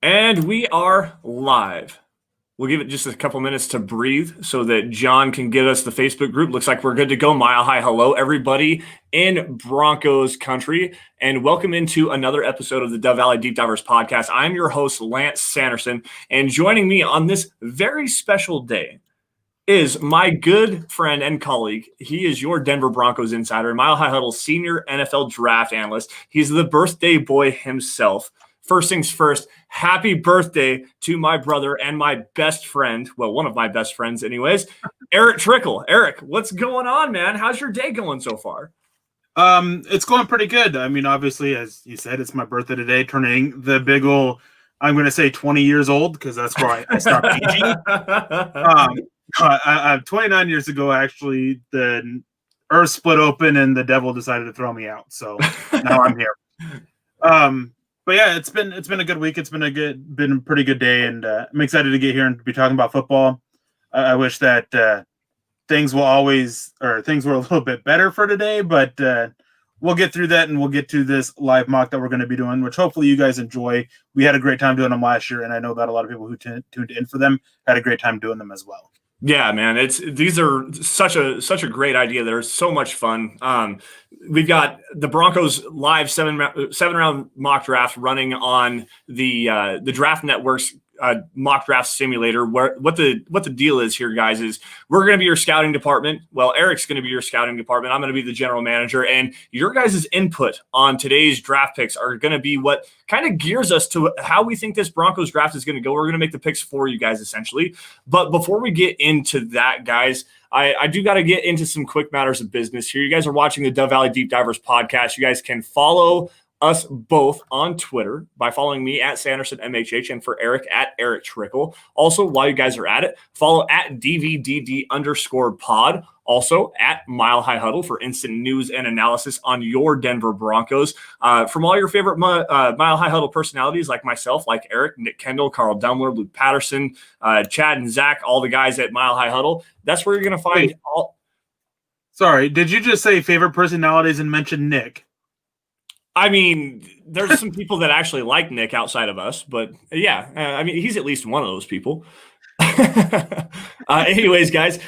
And we are live. We'll give it just a couple minutes to breathe so that John can get us the Facebook group. Looks like we're good to go. Mile high hello, everybody in Broncos country, and welcome into another episode of the Dove Valley Deep Divers podcast. I'm your host, Lance Sanderson, and joining me on this very special day is my good friend and colleague. He is your Denver Broncos insider, Mile High Huddle senior NFL draft analyst. He's the birthday boy himself. First things first, happy birthday to my brother and my best friend. Well, one of my best friends anyways, Erick Trickel. Erick, what's going on, man? How's your day going so far? It's going pretty good. I mean, obviously, as you said, it's my birthday today, turning the big ol', I'm going to say 20 years old because that's where I stopped aging. I'm 29 years ago, actually, the earth split open and the devil decided to throw me out. So now I'm here. But yeah, it's been a good week. It's been a pretty good day, and I'm excited to get here and be talking about football. I wish that things were a little bit better for today, but we'll get through that, and we'll get to this live mock that we're going to be doing, which hopefully you guys enjoy. We had a great time doing them last year, and I know that a lot of people who tuned in for them had a great time doing them as well. Yeah, man, these are such a great idea. They're so much fun. We've got the Broncos live seven round mock draft running on the Draft Network's mock draft simulator. What the deal is here, guys, is we're going to be your scouting department. Well, Erick's going to be your scouting department. I'm going to be the general manager, and your guys' input on today's draft picks are going to be what kind of gears us to how we think this Broncos draft is going to go. We're going to make the picks for you guys, essentially. But before we get into that, guys, I do got to get into some quick matters of business here. You guys are watching the Dove Valley Deep Divers podcast. You guys can follow us both on Twitter by following me at Sanderson MHH and for Erick at Erick Trickel. Also, while you guys are at it, follow at DVDD_pod. Also at Mile High Huddle for instant news and analysis on your Denver Broncos. From all your favorite Mile High Huddle personalities like myself, like Erick, Nick Kendall, Carl Dumler, Luke Patterson, Chad and Zach, all the guys at Mile High Huddle. That's where you're going to find all. Sorry, did you just say favorite personalities and mention Nick? I mean, there's some people that actually like Nick outside of us, but yeah, I mean, he's at least one of those people. Anyways, guys,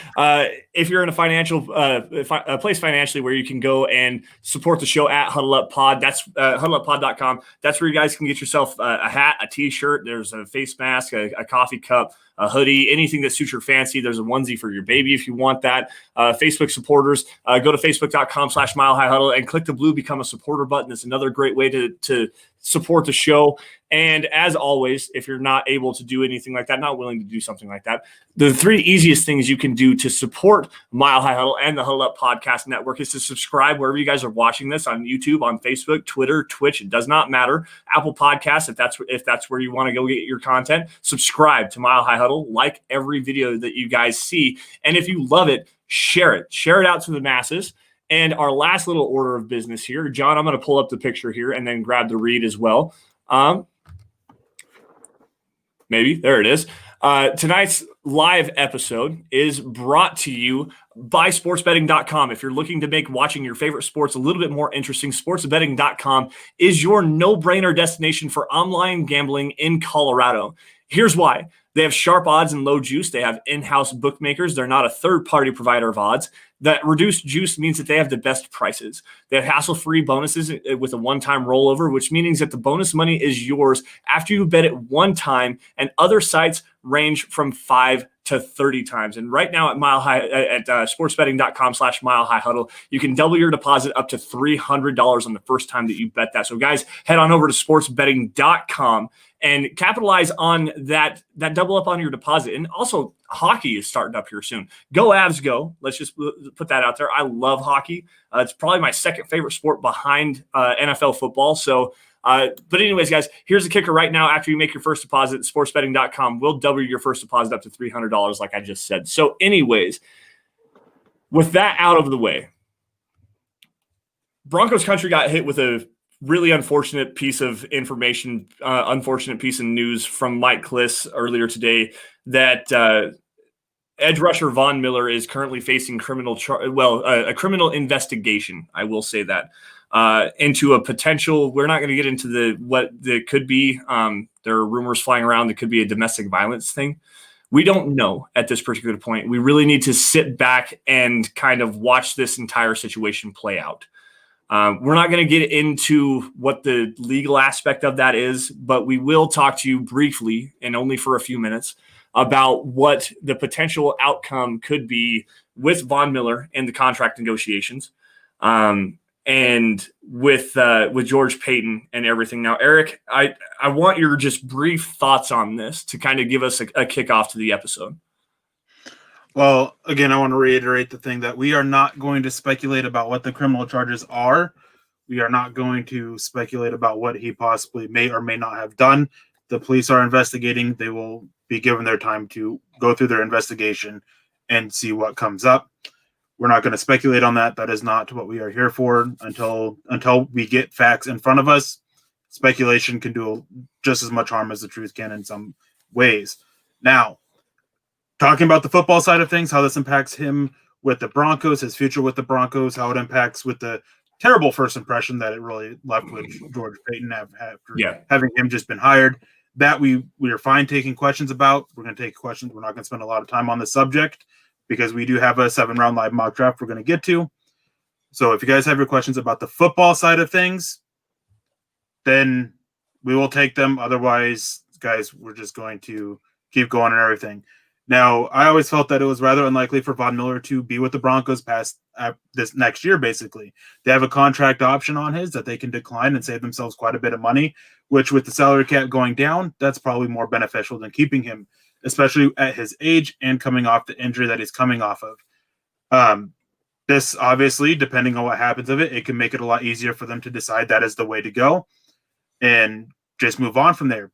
if you're in a financial a place financially where you can go and support the show at Huddle Up Pod, that's huddleuppod.com. That's where you guys can get yourself a hat, a t-shirt. There's a face mask, a coffee cup, a hoodie, anything that suits your fancy. There's a onesie for your baby if you want that. Facebook supporters, go to facebook.com/Mile High Huddle and click the blue Become a Supporter button. It's another great way to support the show. And as always, if you're not able to do anything like that, not willing to do something like that, the three easiest things you can do to support Mile High Huddle and the Huddle Up Podcast Network is to subscribe wherever you guys are watching this, on YouTube, on Facebook, Twitter, Twitch. It does not matter. Apple Podcasts, if that's where you want to go get your content, subscribe to Mile High Huddle, like every video that you guys see. And if you love it, share it. Share it out to the masses. And our last little order of business here, John, I'm going to pull up the picture here and then grab the read as well. Maybe. There it is. Tonight's live episode is brought to you by sportsbetting.com. If you're looking to make watching your favorite sports a little bit more interesting, sportsbetting.com is your no-brainer destination for online gambling in Colorado. Here's why. They have sharp odds and low juice. They have in-house bookmakers. They're not a third-party provider of odds. That reduced juice means that they have the best prices. They have hassle-free bonuses with a one-time rollover, which means that the bonus money is yours after you bet it one time, and other sites range from 5 to 30 times. And right now at sportsbetting.com/Mile High Huddle, you can double your deposit up to $300 on the first time that you bet that. So guys, head on over to sportsbetting.com and capitalize on that double up on your deposit. And also, hockey is starting up here soon. Go Avs, go. Let's just put that out there. I love hockey. It's probably my second favorite sport behind NFL football. So, but anyways, guys, here's the kicker right now. After you make your first deposit, sportsbetting.com will double your first deposit up to $300, like I just said. So anyways, with that out of the way, Broncos country got hit with a really unfortunate piece of information, unfortunate piece of news from Mike Kliss earlier today that edge rusher Von Miller is currently facing a criminal investigation. I will say that. into a potential. We're not going to get into what that could be. There are rumors flying around that could be a domestic violence thing. We don't know at this particular point. We really need to sit back and kind of watch this entire situation play out. We're not going to get into what the legal aspect of that is, but we will talk to you briefly and only for a few minutes about what the potential outcome could be with Von Miller and the contract negotiations, and with George Paton and everything. Now, Eric, I want your just brief thoughts on this to kind of give us a kickoff to the episode. Well, again, I want to reiterate the thing that we are not going to speculate about what the criminal charges are. We are not going to speculate about what he possibly may or may not have done. The police are investigating. They will be given their time to go through their investigation and see what comes up. We're not going to speculate on that. That is not what we are here for until we get facts in front of us. Speculation can do just as much harm as the truth can in some ways. Now, talking about the football side of things, how this impacts him with the Broncos, his future with the Broncos, how it impacts with the terrible first impression that it really left with George Paton after having him just been hired. That we are fine taking questions about. We're going to take questions. We're not going to spend a lot of time on the subject because we do have a 7-round live mock draft we're going to get to. So if you guys have your questions about the football side of things, then we will take them. Otherwise, guys, we're just going to keep going and everything. Now, I always felt that it was rather unlikely for Von Miller to be with the Broncos past this next year, basically. They have a contract option on his that they can decline and save themselves quite a bit of money, which with the salary cap going down, that's probably more beneficial than keeping him, especially at his age and coming off the injury that he's coming off of. This, obviously, depending on what happens of it, it can make it a lot easier for them to decide that is the way to go and just move on from there.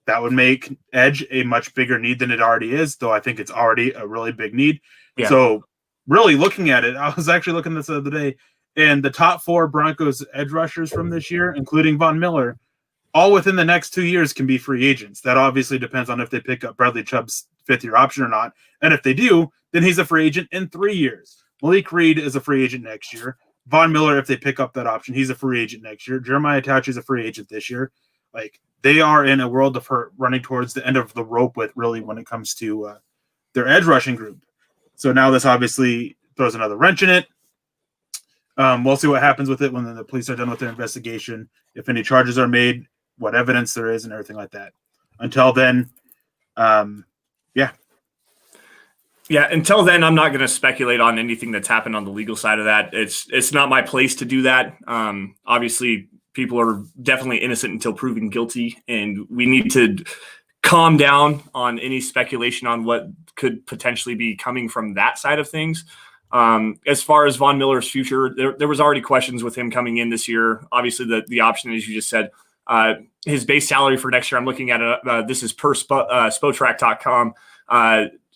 That would make edge a much bigger need than it already is, though I think it's already a really big need. Yeah. So really looking at it, I was actually looking this the other day, and the top 4 Broncos edge rushers from this year, including Von Miller, all within the next 2 years can be free agents. That obviously depends on if they pick up Bradley Chubb's 5th-year option or not. And if they do, then he's a free agent in 3 years. Malik Reed is a free agent next year. Von Miller, if they pick up that option, he's a free agent next year. Jeremiah Tachi is a free agent this year. Like, they are in a world of hurt running towards the end of the rope with really when it comes to their edge rushing group. So now this obviously throws another wrench in it. We'll see what happens with it when the police are done with their investigation, if any charges are made, what evidence there is, and everything like that. Until then, yeah. Until then, I'm not going to speculate on anything that's happened on the legal side of that. It's not my place to do that. Obviously, people are definitely innocent until proven guilty, and we need to calm down on any speculation on what could potentially be coming from that side of things. As far as Von Miller's future, there was already questions with him coming in this year. Obviously, the option, as you just said, his base salary for next year, I'm looking at it. This is per Spotrac.com.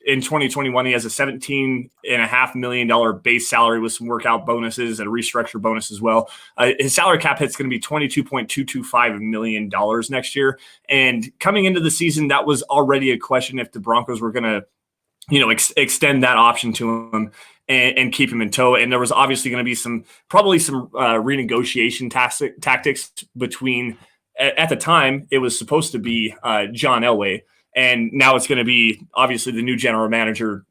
In 2021, he has a $17.5 million base salary with some workout bonuses and a restructure bonus as well. His salary cap hit's going to be $22.225 million next year. And coming into the season, that was already a question if the Broncos were going to, extend that option to him and keep him in tow. And there was obviously going to be probably some renegotiation tactics between, at the time, it was supposed to be John Elway. And now it's going to be obviously the new general manager,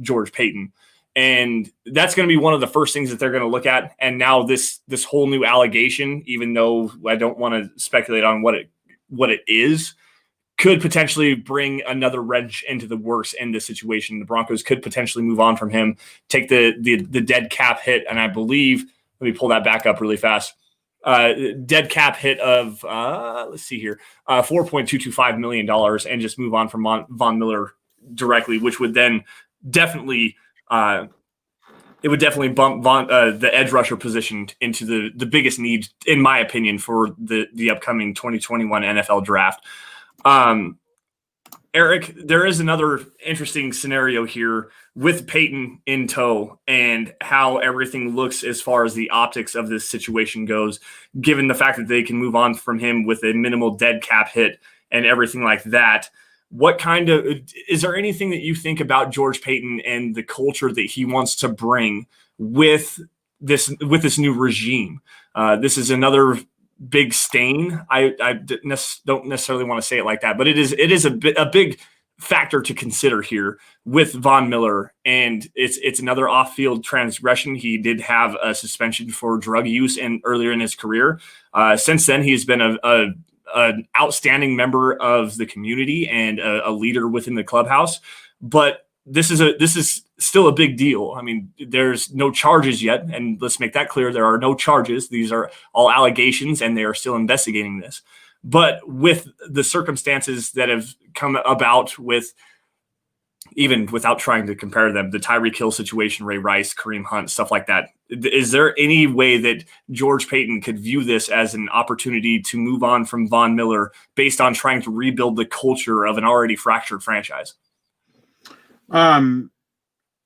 George Paton. And that's going to be one of the first things that they're going to look at. And now this whole new allegation, even though I don't want to speculate on what it is, could potentially bring another wrench into the works in this situation. The Broncos could potentially move on from him, take the dead cap hit. And I believe, let me pull that back up really fast. Dead cap hit of let's see here, $4.225 million, and just move on from Von Miller directly, which would then definitely bump the edge rusher position into the biggest need, in my opinion, for the upcoming 2021 NFL draft. Eric, there is another interesting scenario here with Paton in tow and how everything looks as far as the optics of this situation goes, given the fact that they can move on from him with a minimal dead cap hit and everything like that. Is there anything that you think about George Paton and the culture that he wants to bring with with this new regime. This is another big stain. I don't necessarily want to say it like that, but it is a big factor to consider here with Von Miller, and it's another off-field transgression. He did have a suspension for drug use earlier in his career. Since then, he's been an outstanding member of the community and a leader within the clubhouse. But this is still a big deal. I mean, there's no charges yet, and let's make that clear. There are no charges. These are all allegations, and they are still investigating this. But with the circumstances that have come about, with even without trying to compare them, the Tyreek Hill situation, Ray Rice, Kareem Hunt, stuff like that, is there any way that George Paton could view this as an opportunity to move on from Von Miller based on trying to rebuild the culture of an already fractured franchise?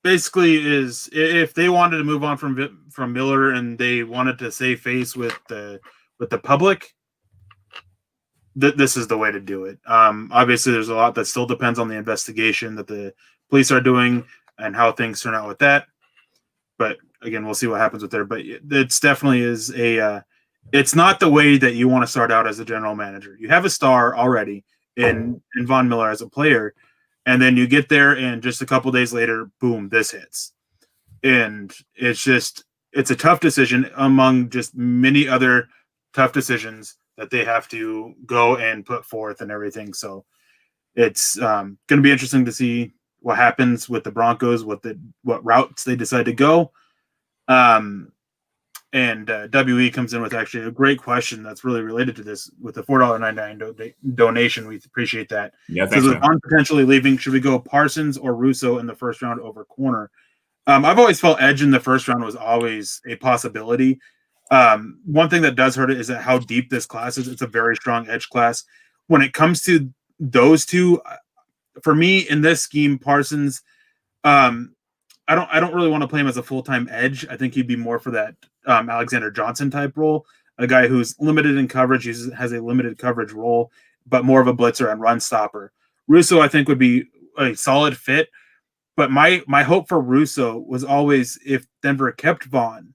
Basically, is if they wanted to move on from Miller and they wanted to save face with the public, this is the way to do it. Obviously, there's a lot that still depends on the investigation that the police are doing and how things turn out with that. But again, we'll see what happens with there. But it's definitely is it's not the way that you want to start out as a general manager. You have a star already in Von Miller as a player, and then you get there, and just a couple days later, boom, this hits. And it's a tough decision among just many other tough decisions that they have to go and put forth and everything. So it's going to be interesting to see what happens with the Broncos, what routes they decide to go. And WE comes in with actually a great question that's really related to this with the $4.99 donation. We appreciate that. Yeah, thanks. So on potentially leaving, should we go Parsons or Russo in the first round over corner? I've always felt edge in the first round was always a possibility. One thing that does hurt it is that how deep this class is. It's a very strong edge class. When it comes to those two, for me in this scheme, Parsons, I don't really want to play him as a full-time edge. I think he'd be more for that Alexander Johnson type role, a guy who's limited in coverage, has a limited coverage role, but more of a blitzer and run stopper. Russo, I think, would be a solid fit, but my hope for Russo was always if Denver kept Vaughn,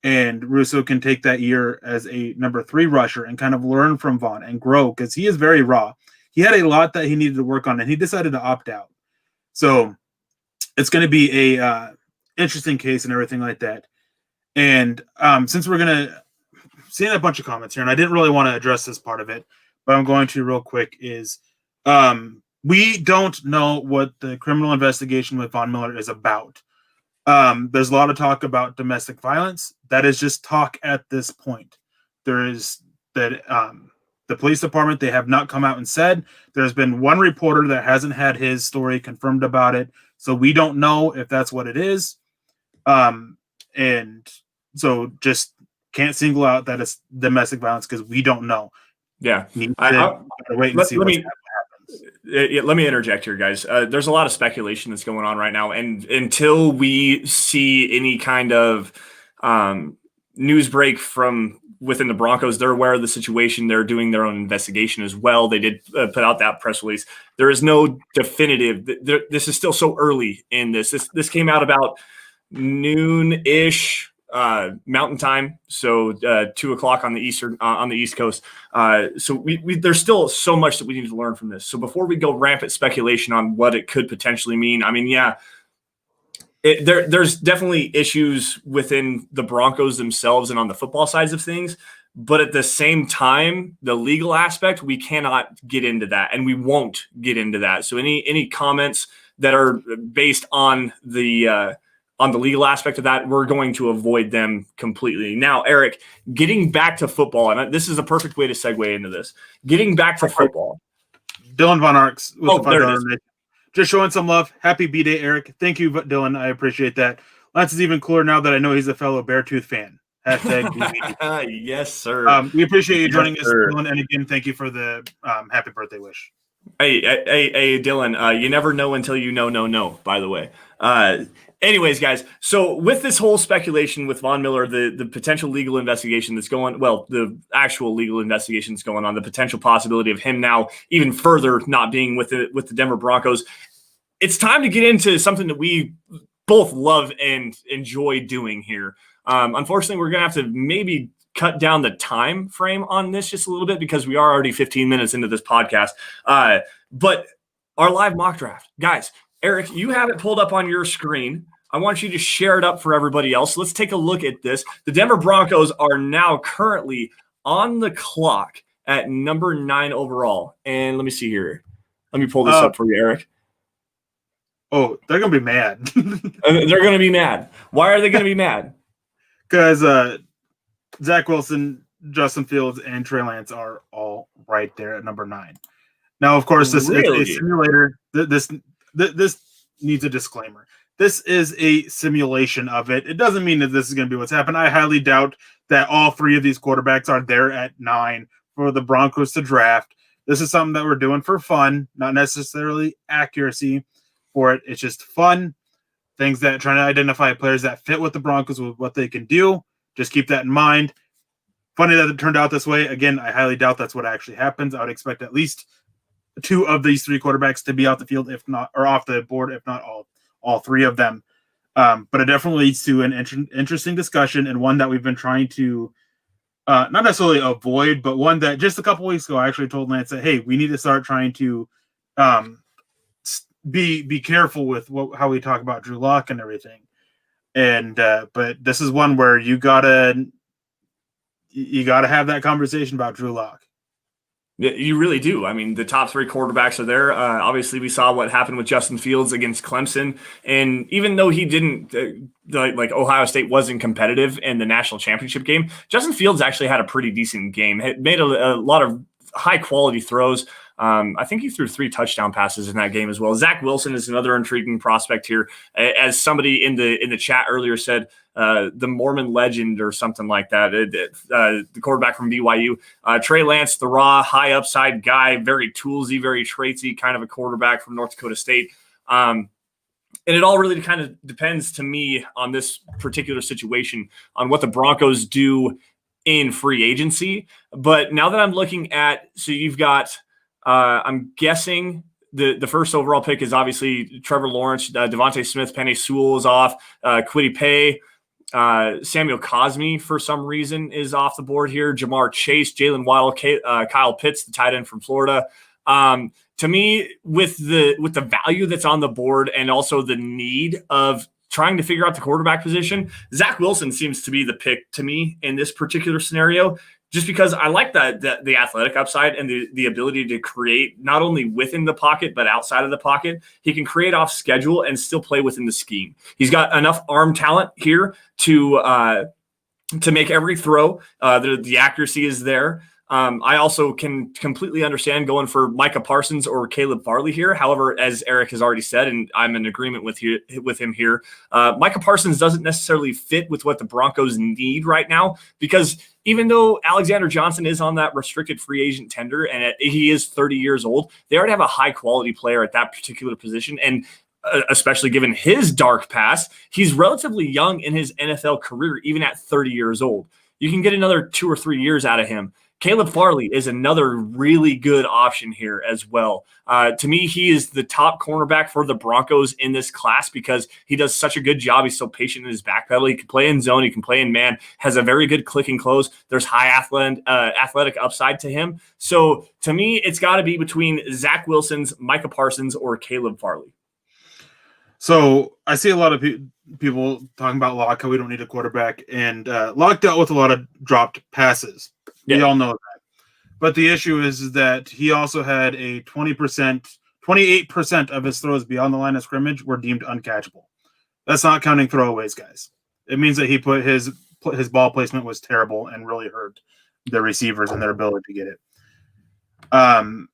and Russo can take that year as a number 3 rusher and kind of learn from Vaughn and grow, because he is very raw. He had a lot that he needed to work on, and he decided to opt out. So it's going to be a interesting case and everything like that. And since we're going to see a bunch of comments here, and I didn't really want to address this part of it, but I'm going to real quick, is we don't know what the criminal investigation with Von Miller is about. There's a lot of talk about domestic violence. That is just talk at this point. There is that the police department, they have not come out and said. There's been one reporter that hasn't had his story confirmed about it. So we don't know if that's what it is. And so just can't single out that it's domestic violence because we don't know. Yeah. Wait and see what happens. Let me interject here, guys. There's a lot of speculation that's going on right now, and until we see any kind of news break from within the Broncos, they're aware of the situation. They're doing their own investigation as well. They did put out that press release. There is no definitive. This is still so early in this. This came out about noon-ish Mountain Time, so 2:00 on the East Coast. So there's still so much that we need to learn from this. So before we go rampant speculation on what it could potentially mean, I mean, yeah, there's definitely issues within the Broncos themselves and on the football sides of things. But at the same time, the legal aspect, we cannot get into that, and we won't get into that. So any comments that are based on the legal aspect of that, we're going to avoid them completely. Now, Eric, getting back to football, and this is a perfect way to segue into this. Getting back to football. Dylan Von Arx with the there it is. Just showing some love. Happy B-Day, Eric. Thank you, Dylan. I appreciate that. Lance is even cooler now that I know he's a fellow Beartooth fan. Hashtag Yes, sir. We appreciate you joining us, Dylan. And again, thank you for the happy birthday wish. Hey, Dylan, you never know until you know, by the way. Anyways, guys, so with this whole speculation with Von Miller, the potential legal investigation that's going, well, the actual legal investigation that's going on, the potential possibility of him now even further not being with the Denver Broncos, it's time to get into something that we both love and enjoy doing here Unfortunately, we're going to have to maybe cut down the time frame on this just a little bit because we are already 15 minutes into this podcast. But our live mock draft, guys, Eric, you have it pulled up on your screen. I want you to share it up for everybody else. Let's take a look at this. The Denver Broncos are now currently on the clock at number 9 overall. And let me see here. Let me pull this up for you, Eric. Oh, they're going to be mad. They're going to be mad. Why are they going to be mad? Because Zack Wilson, Justin Fields, and Trey Lance are all right there at number 9. Now, of course, this is a simulator. This needs a disclaimer. This is a simulation of it. It doesn't mean that this is going to be what's happened. I highly doubt that all 3 of these quarterbacks are there at 9 for the Broncos to draft. This is something that we're doing for fun, not necessarily accuracy for it. It's just fun. Things that trying to identify players that fit with the Broncos with what they can do. Just keep that in mind. Funny that it turned out this way. Again, I highly doubt that's what actually happens. I would expect at least 2 of these 3 quarterbacks to be out the field, if not, or off the board, if not all 3 of them. But it definitely leads to an interesting discussion, and one that we've been trying to not necessarily avoid, but one that just a couple weeks ago I actually told Lance that, hey, we need to start trying to be careful with how we talk about Drew Lock and everything. And but this is one where you gotta have that conversation about Drew Lock. You really do. I mean, the top 3 quarterbacks are there. Obviously, we saw what happened with Justin Fields against Clemson. And even though he didn't, like Ohio State wasn't competitive in the national championship game, Justin Fields actually had a pretty decent game. He made a lot of high-quality throws. I think he threw 3 touchdown passes in that game as well. Zack Wilson is another intriguing prospect here. As somebody in the chat earlier said, the Mormon legend or something like that, the quarterback from BYU. Trey Lance, the raw, high upside guy, very toolsy, very traitsy, kind of a quarterback from North Dakota State. And it all really kind of depends to me on this particular situation on what the Broncos do in free agency. But now that I'm looking at, so you've got, I'm guessing the first overall pick is obviously Trevor Lawrence, Devontae Smith, Penei Sewell is off, Kwity Paye, Samuel Cosmi for some reason is off the board here. Jamar Chase, Jalen Waddle, Kyle Pitts, the tight end from Florida. To me, with the value that's on the board and also the need of trying to figure out the quarterback position, Zack Wilson seems to be the pick to me in this particular scenario. Just because I like the athletic upside and the ability to create not only within the pocket, but outside of the pocket. He can create off schedule and still play within the scheme. He's got enough arm talent here to make every throw. The accuracy is there. I also can completely understand going for Micah Parsons or Caleb Farley here. However, as Eric has already said, and I'm in agreement with him here, Micah Parsons doesn't necessarily fit with what the Broncos need right now, because even though Alexander Johnson is on that restricted free agent tender and he is 30 years old, they already have a high quality player at that particular position. And especially given his dark past, he's relatively young in his NFL career, even at 30 years old. You can get another 2 or 3 years out of him. Caleb Farley is another really good option here as well. To me, he is the top cornerback for the Broncos in this class because he does such a good job. He's so patient in his back pedal. He can play in zone. He can play in man. Has a very good click and close. There's high athletic upside to him. So to me, it's got to be between Zack Wilson's, Micah Parsons, or Caleb Farley. So I see a lot of people talking about Locke, how we don't need a quarterback. And Locke dealt with a lot of dropped passes. We all know that. But the issue is that he also had a 28% of his throws beyond the line of scrimmage were deemed uncatchable. That's not counting throwaways, guys. It means that he put his ball placement was terrible and really hurt the receivers and their ability to get it. I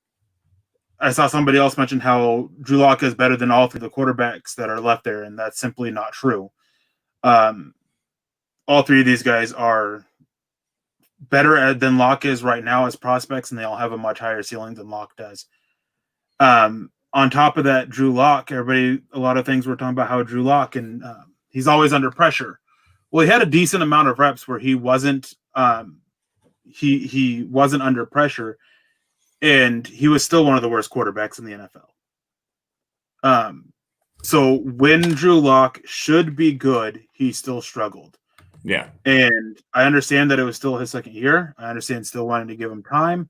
saw somebody else mention how Drew Lock is better than all 3 of the quarterbacks that are left there, and that's simply not true. All 3 of these guys are better than Locke is right now as prospects, and they all have a much higher ceiling than Locke does. On top of that, Drew Lock, a lot of things we're talking about how Drew Lock, and he's always under pressure. Well, he had a decent amount of reps where he wasn't he wasn't under pressure, and he was still one of the worst quarterbacks in the NFL. So when Drew Lock should be good, he still struggled. Yeah. And I understand that it was still his second year. I understand still wanting to give him time.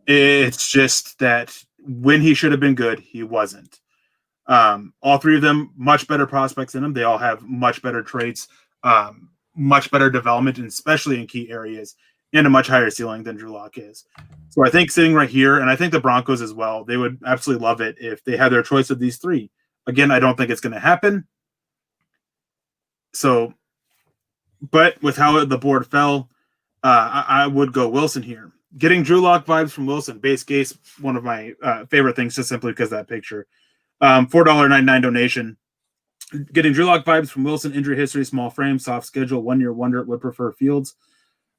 It's just that when he should have been good, he wasn't. All three of them, much better prospects in them. They all have much better traits, much better development, and especially in key areas, and a much higher ceiling than Drew Lock is. So I think sitting right here, and I think the Broncos as well, they would absolutely love it if they had their choice of these three. Again, I don't think it's going to happen. So, but with how the board fell, I would go Wilson here. Getting Drew Lock vibes from Wilson, base case, one of my favorite things, just simply because of that picture. $4.99 donation. Getting Drew Lock vibes from Wilson, injury history, small frame, soft schedule, 1 year wonder, would prefer Fields.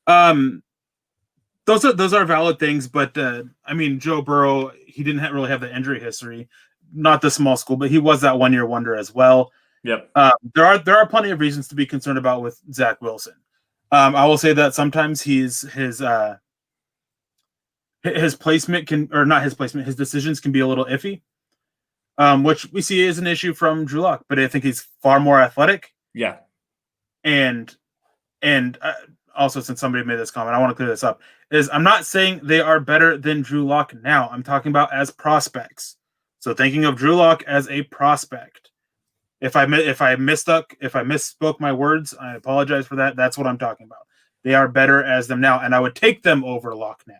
Those are valid things, but I mean, Joe Burrow, he didn't really have the injury history, not the small school, but he was that 1 year wonder as well. Yep. There are plenty of reasons to be concerned about with Zack Wilson. I will say that sometimes his placement his decisions can be a little iffy, which we see is an issue from Drew Lock, but I think he's far more athletic. Yeah. And also, since somebody made this comment, I want to clear this up. I'm not saying they are better than Drew Lock now. I'm talking about as prospects. So thinking of Drew Lock as a prospect. If I misspoke my words, I apologize for that. That's what I'm talking about. They are better as them now, and I would take them over Lock now.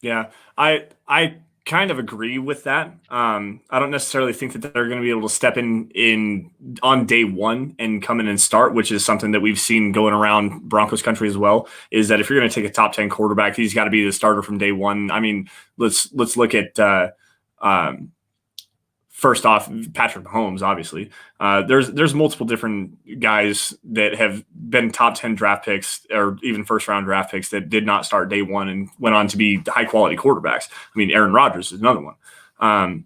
Yeah, I kind of agree with that. I don't necessarily think that they're going to be able to step in on day one and come in and start, which is something that we've seen going around Broncos country as well, is that if you're going to take a top 10 quarterback, he's got to be the starter from day one. I mean, let's look at first off, Patrick Mahomes, obviously. There's multiple different guys that have been top 10 draft picks or even first-round draft picks that did not start day one and went on to be high-quality quarterbacks. I mean, Aaron Rodgers is another one.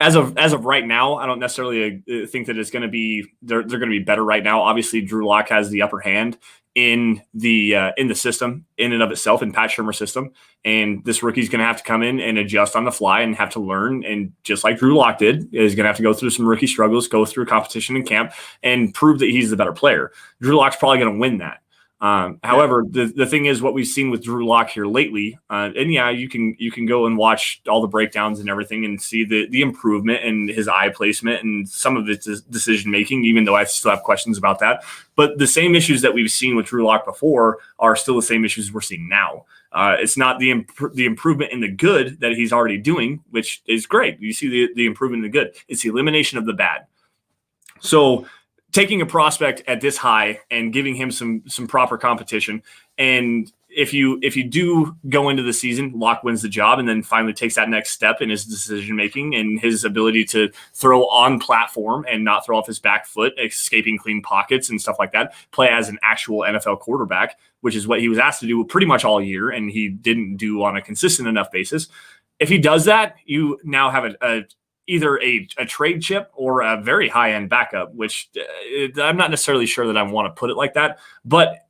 As of right now, I don't necessarily think that it's going to be they're going to be better right now. Obviously, Drew Lock has the upper hand in the system in and of itself, in Pat Shurmur's system, and this rookie's going to have to come in and adjust on the fly and have to learn. And just like Drew Lock did, is going to have to go through some rookie struggles, go through competition in camp, and prove that he's the better player. Drew Lock's probably going to win that. However, the thing is, what we've seen with Drew Lock here lately, and yeah, you can go and watch all the breakdowns and everything and see the improvement in his eye placement and some of his decision making, even though I still have questions about that. But the same issues that we've seen with Drew Lock before are still the same issues we're seeing now. It's not the improvement in the good that he's already doing, which is great. You see the improvement in the good. It's the elimination of the bad. So taking a prospect at this high and giving him some proper competition, and if you do go into the season, Lock wins the job and then finally takes that next step in his decision making and his ability to throw on platform and not throw off his back foot, escaping clean pockets and stuff like that, play as an actual NFL quarterback, which is what he was asked to do pretty much all year, and he didn't do on a consistent enough basis. If he does that, you now have either a trade chip or a very high-end backup, which I'm not necessarily sure that I want to put it like that, but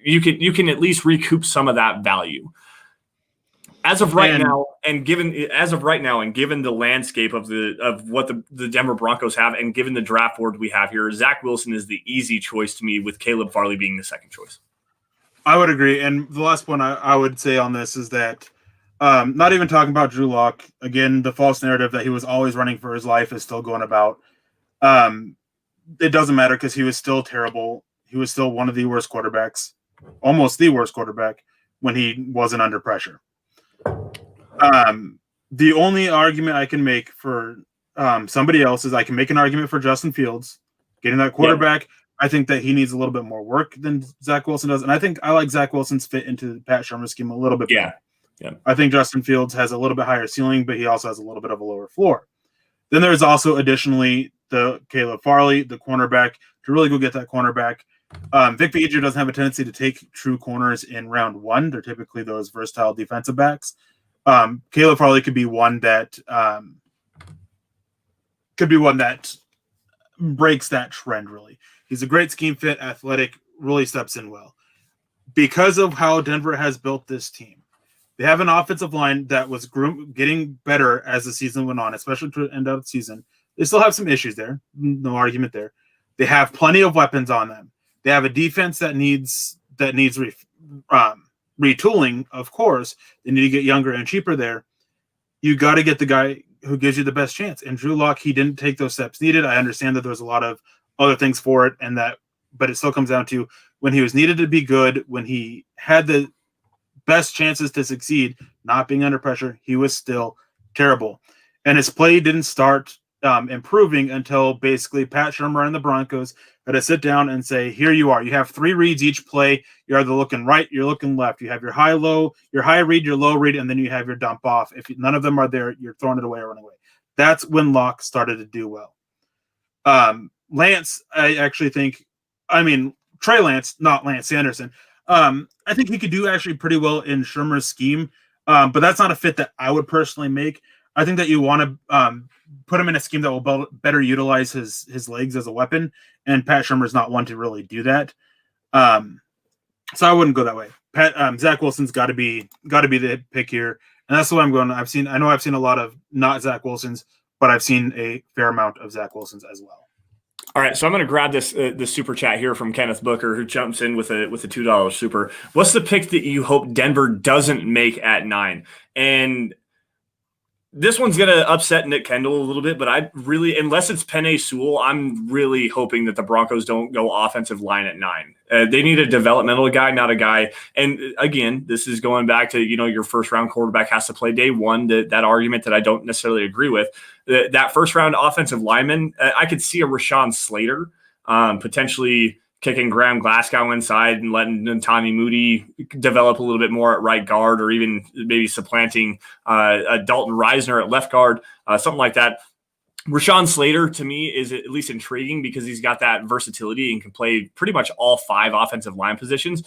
you can at least recoup some of that value. As of right now, and given the landscape of what the Denver Broncos have, and given the draft board we have here, Zack Wilson is the easy choice to me, with Caleb Farley being the second choice. I would agree. And the last point I would say on this is that not even talking about Drew Lock, again, the false narrative that he was always running for his life is still going about. It doesn't matter because he was still terrible. He was still one of the worst quarterbacks, almost the worst quarterback when he wasn't under pressure. The only argument I can make for somebody else is I can make an argument for Justin Fields getting that quarterback. Yeah. I think that he needs a little bit more work than Zack Wilson does. And I think I like Zack Wilson's fit into Pat Shurmur's scheme a little bit better. Yeah. I think Justin Fields has a little bit higher ceiling, but he also has a little bit of a lower floor. Then there's also additionally the Caleb Farley, the cornerback, to really go get that cornerback. Vic Fangio doesn't have a tendency to take true corners in round one. They're typically those versatile defensive backs. Caleb Farley could be one that breaks that trend, really. He's a great scheme fit, athletic, really steps in well. Because of how Denver has built this team, they have an offensive line that was getting better as the season went on, especially to the end of the season. They still have some issues there. No argument there. They have plenty of weapons on them. They have a defense that needs retooling, of course. They need to get younger and cheaper there. You got to get the guy who gives you the best chance. And Drew Lock, he didn't take those steps needed. I understand that there's a lot of other things for it, but it still comes down to when he was needed to be good, when he had the best chances to succeed, not being under pressure, he was still terrible. And his play didn't start improving until basically Pat Shurmur and the Broncos had to sit down and say, here you are. You have 3 reads each play. You're either looking right, you're looking left. You have your high read, your low read, and then you have your dump off. If none of them are there, you're throwing it away or running away. That's when Locke started to do well. Lance, I actually think, Trey Lance, not Lance Sanderson. I think he could do actually pretty well in Shurmur's scheme, but that's not a fit that I would personally make. I think that you want to put him in a scheme that will better utilize his legs as a weapon, and Pat Shurmur's not one to really do that. So I wouldn't go that way. Zack Wilson's got to be the pick here, and that's the way I'm going. I know I've seen a lot of not Zack Wilsons, but I've seen a fair amount of Zack Wilsons as well. All right, so I'm going to grab this super chat here from Kenneth Booker, who jumps in with a $2 super. What's the pick that you hope Denver doesn't make at 9? And this one's going to upset Nick Kendall a little bit, but I really, unless it's Penei Sewell, I'm really hoping that the Broncos don't go offensive line at 9. They need a developmental guy, not a guy. And again, this is going back to, your first round quarterback has to play day one, that argument that I don't necessarily agree with. That first round offensive lineman, I could see a Rashawn Slater potentially kicking Graham Glasgow inside and letting Tommy Moody develop a little bit more at right guard, or even maybe supplanting a Dalton Reisner at left guard, something like that. Rashawn Slater, to me, is at least intriguing because he's got that versatility and can play pretty much all 5 offensive line positions.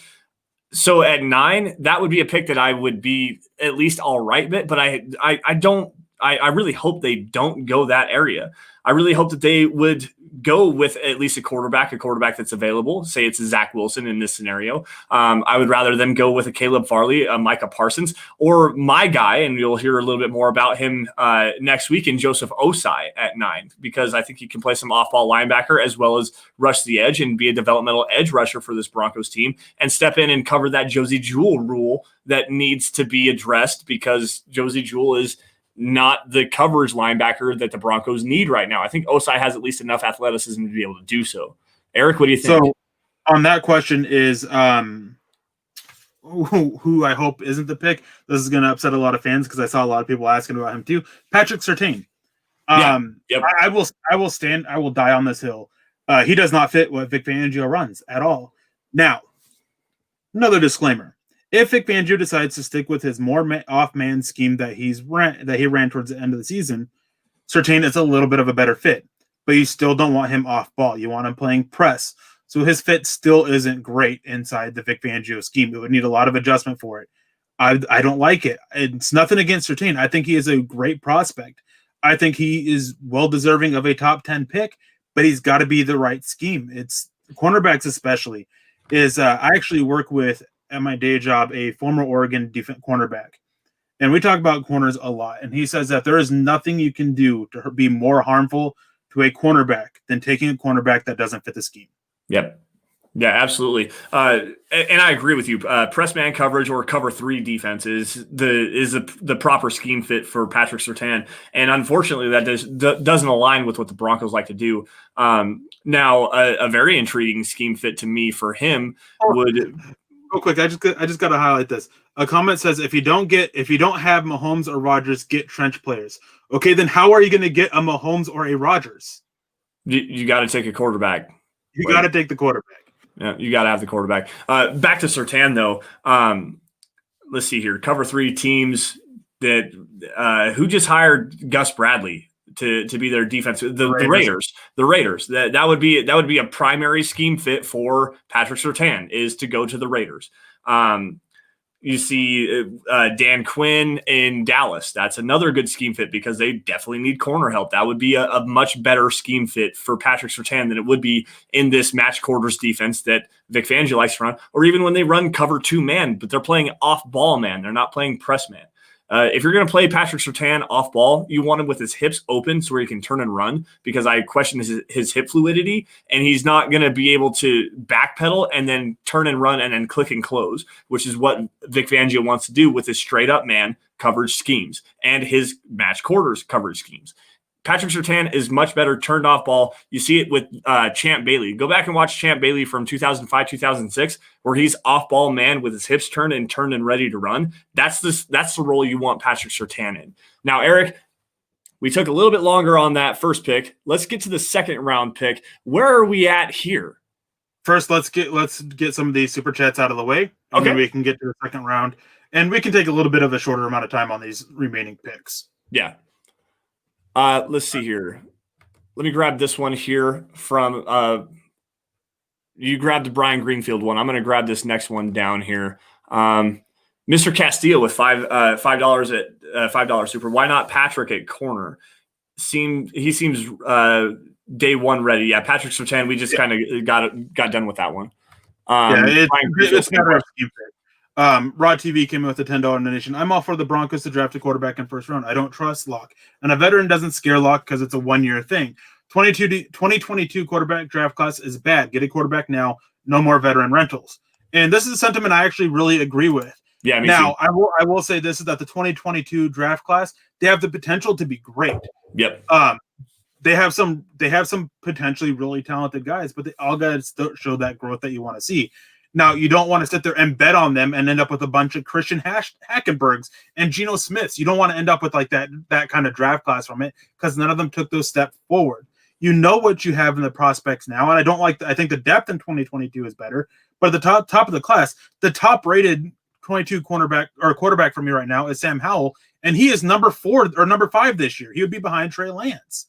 So at 9, that would be a pick that I would be at least all right with, but I really hope they don't go that area. I really hope that they would go with at least a quarterback that's available. Say it's a Zack Wilson in this scenario. I would rather them go with a Caleb Farley, a Micah Parsons, or my guy, and you'll hear a little bit more about him next week, in Joseph Osai at 9, because I think he can play some off-ball linebacker as well as rush the edge and be a developmental edge rusher for this Broncos team, and step in and cover that Josie Jewell rule that needs to be addressed, because Josie Jewell is not the coverage linebacker that the Broncos need right now. I think Osai has at least enough athleticism to be able to do so. Eric, what do you think? So on that question is who I hope isn't the pick. This is going to upset a lot of fans because I saw a lot of people asking about him too. Patrick Surtain. Yep. I will die on this hill. He does not fit what Vic Fangio runs at all. Now, another disclaimer. If Vic Fangio decides to stick with his more off-man scheme that he ran towards the end of the season, Surtain is a little bit of a better fit, but you still don't want him off-ball. You want him playing press. So his fit still isn't great inside the Vic Fangio scheme. It would need a lot of adjustment for it. I don't like it. It's nothing against Surtain. I think he is a great prospect. I think he is well-deserving of a top 10 pick, but he's got to be the right scheme. It's cornerbacks especially. I actually work with, at my day job, a former Oregon defense cornerback. And we talk about corners a lot. And he says that there is nothing you can do to be more harmful to a cornerback than taking a cornerback that doesn't fit the scheme. Yep. Yeah, absolutely. And I agree with you. Press man coverage or cover 3 defense is the proper scheme fit for Patrick Surtain. And unfortunately, that doesn't align with what the Broncos like to do. Now, a very intriguing scheme fit to me for him would... Real quick, I just got to highlight this. A comment says, if you don't have Mahomes or Rodgers, get trench players. Okay, then how are you going to get a Mahomes or a Rodgers? You got to take a quarterback. You got to take the quarterback. Yeah, you got to have the quarterback. Back to Surtain, though. Let's see here. Cover 3 teams that who just hired Gus Bradley to be their defense. The Raiders. The Raiders. That would be a primary scheme fit for Patrick Surtain, is to go to the Raiders. You see Dan Quinn in Dallas. That's another good scheme fit because they definitely need corner help. That would be a much better scheme fit for Patrick Surtain than it would be in this match quarters defense that Vic Fangio likes to run, or even when they run cover 2 man, but they're playing off ball man. They're not playing press man. If you're going to play Patrick Surtain off ball, you want him with his hips open so where he can turn and run, because I question his hip fluidity, and he's not going to be able to backpedal and then turn and run and then click and close, which is what Vic Fangio wants to do with his straight up man coverage schemes and his match quarters coverage schemes. Patrick Surtain is much better turned off ball. You see it with Champ Bailey. Go back and watch Champ Bailey from 2005, 2006, where he's off ball man with his hips turned and ready to run. That's the role you want Patrick Surtain in. Now, Eric, we took a little bit longer on that first pick. Let's get to the second round pick. Where are we at here? First, let's get some of these super chats out of the way. And then we can get to the second round. And we can take a little bit of a shorter amount of time on these remaining picks. Yeah. Let's see here. Let me grab this one here from you grabbed the Brian Greenfield one. I'm going to grab this next one down here. Mr. Castillo with $5 at $5 super. Why not Patrick at corner? He seems day one ready. Yeah, Patrick Surtain. We just kind of got done with that one. It's not our scheme pick. Rod TV came in with a $10 donation. I'm all for the Broncos to draft a quarterback in first round. I don't trust Locke. And a veteran doesn't scare Locke because it's a one-year thing. 2022 quarterback draft class is bad. Get a quarterback now. No more veteran rentals. And this is a sentiment I actually really agree with. Yeah. Now, I will say this, is that the 2022 draft class, they have the potential to be great. Yep. They have some potentially really talented guys, but they all got to show that growth that you want to see. Now, you don't want to sit there and bet on them and end up with a bunch of Christian Hackenbergs and Geno Smiths. You don't want to end up with like that kind of draft class from it, because none of them took those steps forward. You know what you have in the prospects now, and I think the depth in 2022 is better. But at the top of the class, the top-rated 22 quarterback for me right now is Sam Howell, and he is number 4 or number 5 this year. He would be behind Trey Lance.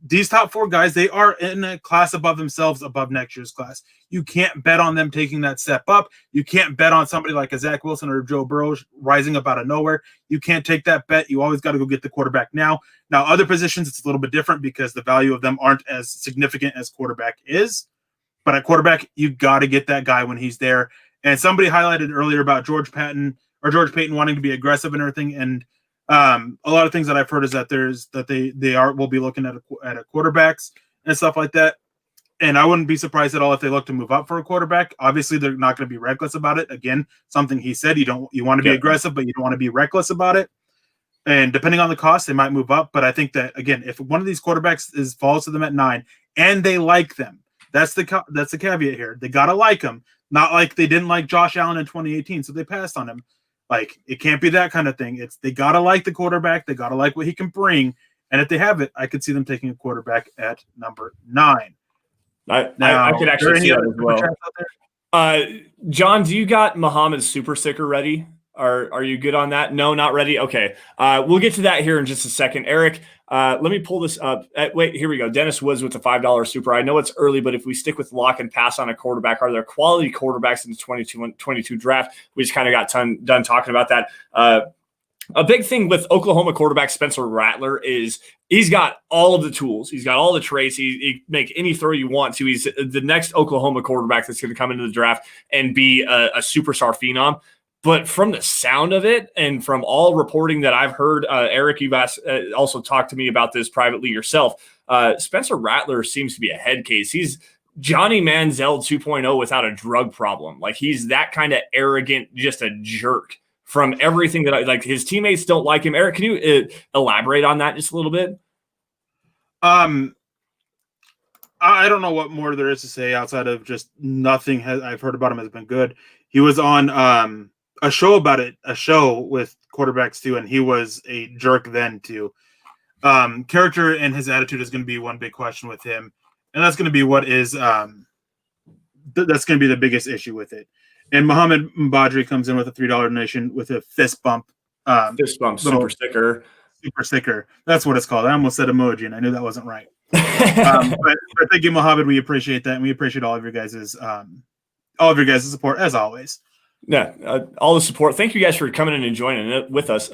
These top 4 guys, they are in a class above themselves, above next year's class. You can't bet on them taking that step up. You can't bet on somebody like a Zack Wilson or Joe Burrow rising up out of nowhere. You can't take that bet. You always got to go get the quarterback now. Now, other positions, it's a little bit different because the value of them aren't as significant as quarterback is. But at quarterback, you got to get that guy when he's there. And somebody highlighted earlier about George Paton wanting to be aggressive and everything. And a lot of things that I've heard is that will be looking at a quarterbacks and stuff like that. And I wouldn't be surprised at all if they look to move up for a quarterback. Obviously, they're not going to be reckless about it. Again, something he said, you want to be aggressive, but you don't want to be reckless about it. And depending on the cost, they might move up. But I think that, again, if one of these quarterbacks falls to them at 9 and they like them, that's the caveat here. They got to like them. Not like they didn't like Josh Allen in 2018, so they passed on him. Like, it can't be that kind of thing. They got to like the quarterback. They got to like what he can bring. And if they have it, I could see them taking a quarterback at number 9. I could actually see that as well. John, do you got Muhammad's super sticker ready? Are you good on that? No, not ready? Okay. We'll get to that here in just a second. Eric, let me pull this up. Wait, here we go. Dennis Woods with the $5 super. I know it's early, but if we stick with lock and pass on a quarterback, are there quality quarterbacks in the 22 draft? We just kind of got done talking about that. A big thing with Oklahoma quarterback Spencer Rattler is he's got all of the tools. He's got all the traits. He make any throw you want to. He's the next Oklahoma quarterback that's going to come into the draft and be a superstar phenom. But from the sound of it and from all reporting that I've heard, Eric, you've also talked to me about this privately yourself. Spencer Rattler seems to be a head case. He's Johnny Manziel 2.0 without a drug problem. Like, he's that kind of arrogant, just a jerk. From everything that his teammates don't like him. Eric, can you elaborate on that just a little bit? I don't know what more there is to say outside of just nothing I've heard about him has been good. He was on a show with quarterbacks too, and he was a jerk then too. Character and his attitude is going to be one big question with him, and that's going to be that's going to be the biggest issue with it. And Muhammad Mbadri comes in with a $3 donation with a fist bump. Super sticker. Super sticker. That's what it's called. I almost said emoji, and I knew that wasn't right. But thank you, Muhammad. We appreciate that, and we appreciate all of your guys' support as always. Yeah, all the support. Thank you guys for coming in and joining it with us.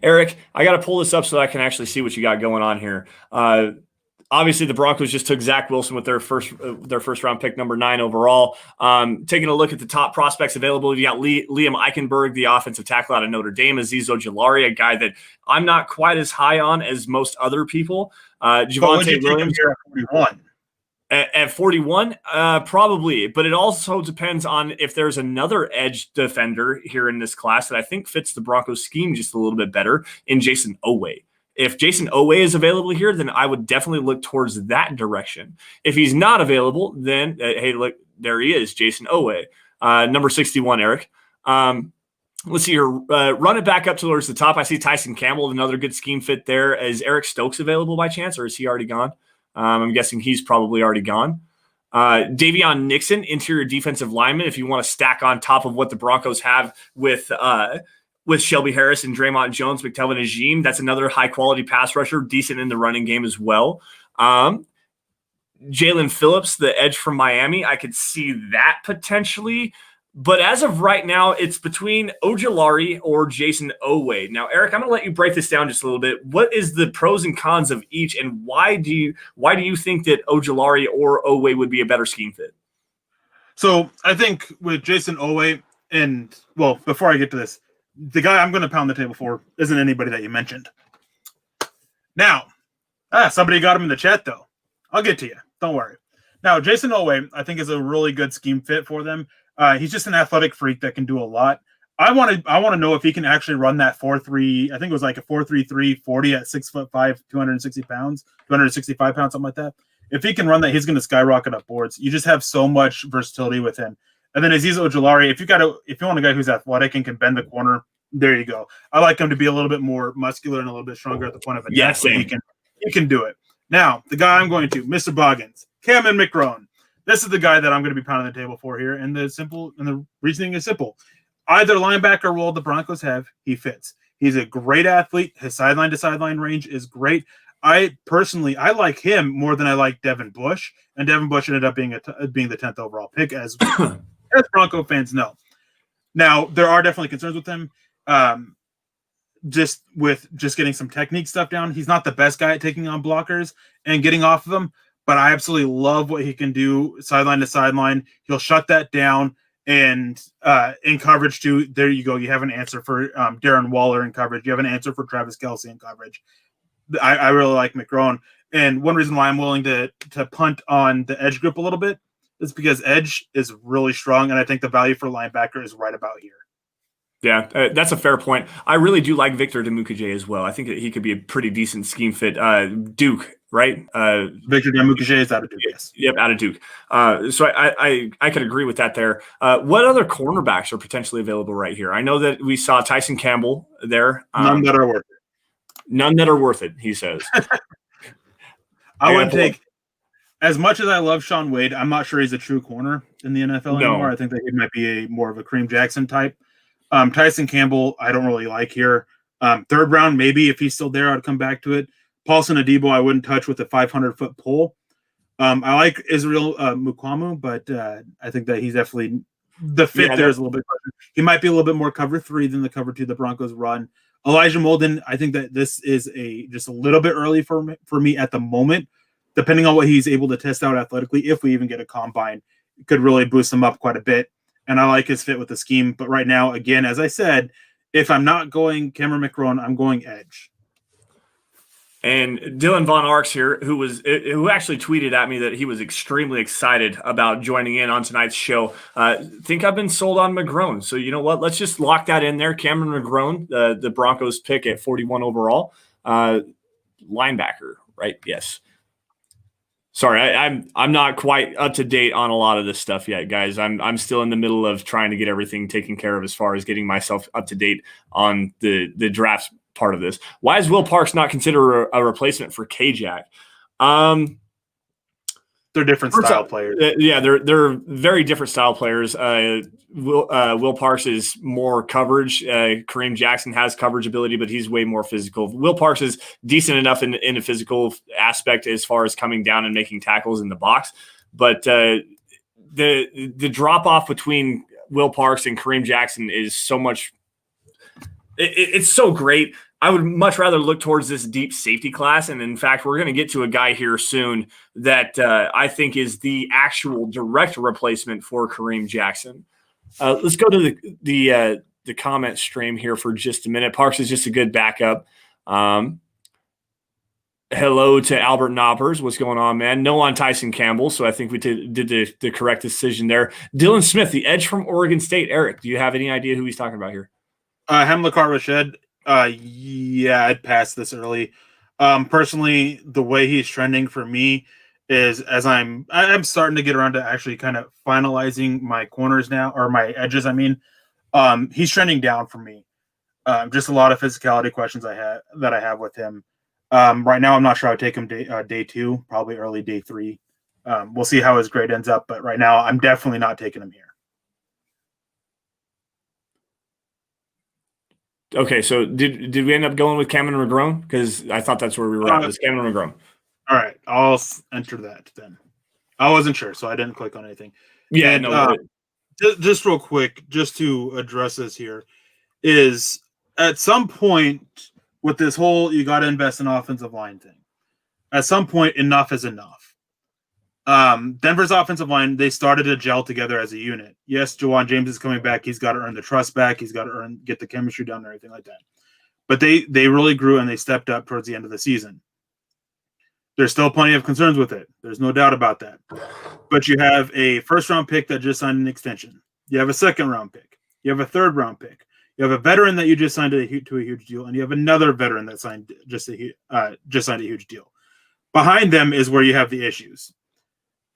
Eric, I got to pull this up so that I can actually see what you got going on here. Obviously, the Broncos just took Zack Wilson with their first round pick, number 9 overall. Taking a look at the top prospects available, you got Liam Eichenberg, the offensive tackle out of Notre Dame, Azeez Ojulari, a guy that I'm not quite as high on as most other people. Javonte Williams here at 41. At 41, probably, but it also depends on if there's another edge defender here in this class that I think fits the Broncos scheme just a little bit better in Jayson Oweh. If Jayson Oweh is available here, then I would definitely look towards that direction. If he's not available, then, hey, look, there he is, Jayson Oweh, number 61, Eric. Let's see here. Run it back up towards the top. I see Tyson Campbell, another good scheme fit there. Is Eric Stokes available by chance, or is he already gone? I'm guessing he's probably already gone. Davion Nixon, interior defensive lineman, if you want to stack on top of what the Broncos have with Shelby Harris and Draymond Jones, McTelvin Ajim, that's another high-quality pass rusher, decent in the running game as well. Jalen Phillips, the edge from Miami, I could see that potentially. But as of right now, it's between Ojulari or Jayson Oweh. Now, Eric, I'm going to let you break this down just a little bit. What is the pros and cons of each, and why do you think that Ojulari or Oweh would be a better scheme fit? So I think with Jayson Oweh, and well, before I get to this, the guy I'm going to pound the table for isn't anybody that you mentioned. Now, somebody got him in the chat though. I'll get to you. Don't worry. Now, Jayson Oweh, I think, is a really good scheme fit for them. He's just an athletic freak that can do a lot. I want to know if he can actually run that 4.3. I think it was like a 4.33 40 at 6'5", 265 pounds, something like that. If he can run that, he's going to skyrocket up boards. You just have so much versatility with him. And then Azeez Ojulari, if you want a guy who's athletic and can bend the corner, there you go. I like him to be a little bit more muscular and a little bit stronger at the point of attack. Yes, he can do it. Now, the guy I'm going to, Mr. Boggins, Cameron Mcgrone. This is the guy that I'm going to be pounding the table for here, and the reasoning is simple. Either linebacker role the Broncos have, he fits. He's a great athlete. His sideline to sideline range is great. I like him more than I like Devin Bush, and Devin Bush ended up being the 10th overall pick, as Bronco fans know. Now, there are definitely concerns with him. Just getting some technique stuff down. He's not the best guy at taking on blockers and getting off of them, but I absolutely love what he can do sideline to sideline. He'll shut that down, and in coverage too. There you go. You have an answer for Darren Waller in coverage. You have an answer for Travis Kelce in coverage. I really like Mcgrone, and one reason why I'm willing to punt on the edge group a little bit is because edge is really strong, and I think the value for linebacker is right about here. Yeah, that's a fair point. I really do like Victor Demukajay as well. I think that he could be a pretty decent scheme fit. Duke, right? Victor Demukajay is out of Duke, yes. Yep, out of Duke. So I could agree with that there. What other cornerbacks are potentially available right here? I know that we saw Tyson Campbell there. None that are worth it. None that are worth it, he says. I would take, as much as I love Shaun Wade, I'm not sure he's a true corner in the NFL anymore. I think that he might be more of a Kareem Jackson type. Tyson Campbell, I don't really like here. Third round, maybe if he's still there, I'd come back to it. Paulson Adebo, I wouldn't touch with a 500-foot pole. I like Israel Mukwamu, but I think that he's definitely the fit there is a little bit. He might be a little bit more cover 3 than the cover 2 the Broncos run. Elijah Molden, I think that this is just a little bit early for me at the moment. Depending on what he's able to test out athletically, if we even get a combine, it could really boost him up quite a bit. And I like his fit with the scheme. But right now, again, as I said, if I'm not going Cameron Mcgrone, I'm going edge. And Dylan Von Arks here, who actually tweeted at me that he was extremely excited about joining in on tonight's show. Think I've been sold on Mcgrone. So you know what? Let's just lock that in there. Cameron Mcgrone, the Broncos pick at 41 overall, linebacker, right? Yes. Sorry, I'm not quite up to date on a lot of this stuff yet, guys. I'm still in the middle of trying to get everything taken care of as far as getting myself up to date on the draft part of this. Why is Will Parks not considered a replacement for K-Jack? They're different style players. They're very different style players. Will Parks is more coverage. Kareem Jackson has coverage ability, but he's way more physical. Will Parks is decent enough in the physical aspect as far as coming down and making tackles in the box. But the drop off between Will Parks and Kareem Jackson is so much. It's so great. I would much rather look towards this deep safety class. And in fact, we're going to get to a guy here soon that I think is the actual direct replacement for Kareem Jackson. Let's go to the comment stream here for just a minute. Parks is just a good backup. Hello to Albert Knoppers. What's going on, man? No on Tyson Campbell, so I think we did the correct decision there. Dylan Smith, the edge from Oregon State. Eric, do you have any idea who he's talking about here? Hamilcar Rashed. Yeah, I'd pass this early. Personally, the way he's trending for me is as I'm starting to get around to actually kind of finalizing my corners now, or my edges, I mean. He's trending down for me. Just a lot of physicality questions I have with him. Right now, I'm not sure I would take him day 2, probably early day 3. We'll see how his grade ends up, but right now, I'm definitely not taking him here. Okay, so did we end up going with Cameron Mcgrone? Because I thought that's where we were at. It's Cameron Mcgrone. All right, I'll enter that then. I wasn't sure, so I didn't click on anything. Yeah, and, no. Just real quick, just to address this here, is at some point with this whole you got to invest in offensive line thing, at some point enough is enough. Denver's offensive line, they started to gel together as a unit. Yes, Juwan James is coming back. He's got to earn the trust back. He's got to get the chemistry down and everything like that. But they really grew and they stepped up towards the end of the season. There's still plenty of concerns with it. There's no doubt about that. But you have a first-round pick that just signed an extension. You have a second-round pick. You have a third-round pick. You have a veteran that you just signed to a huge deal, and you have another veteran that signed signed a huge deal. Behind them is where you have the issues.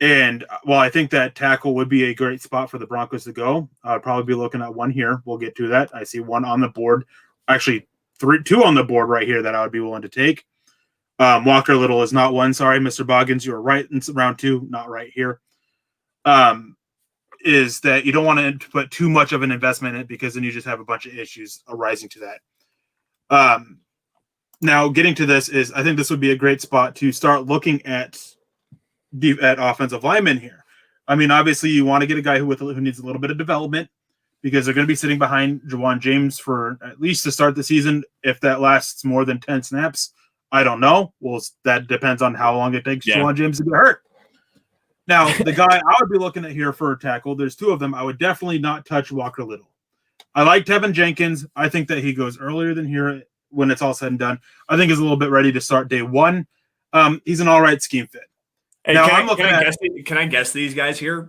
And while I think that tackle would be a great spot for the Broncos to go, I'd probably be looking at one here. We'll get to that. I see one on the board. Actually, two on the board right here that I would be willing to take. Walker Little is not one. Sorry, Mr. Boggins, you were right in round 2, not right here. Is that you don't want to put too much of an investment in it because then you just have a bunch of issues arising to that. Now, getting to this is I think this would be a great spot to start looking at offensive linemen here. I mean, obviously, you want to get a guy who needs a little bit of development because they're going to be sitting behind Juwan James for at least to start the season. If that lasts more than 10 snaps, I don't know. Well, that depends on how long it takes Juwan James to get hurt. Now, the guy I would be looking at here for a tackle, there's 2 of them. I would definitely not touch Walker Little. I like Tevin Jenkins. I think that he goes earlier than here when it's all said and done. I think he's a little bit ready to start day 1. He's an all right scheme fit. Hey, now, can I guess these guys here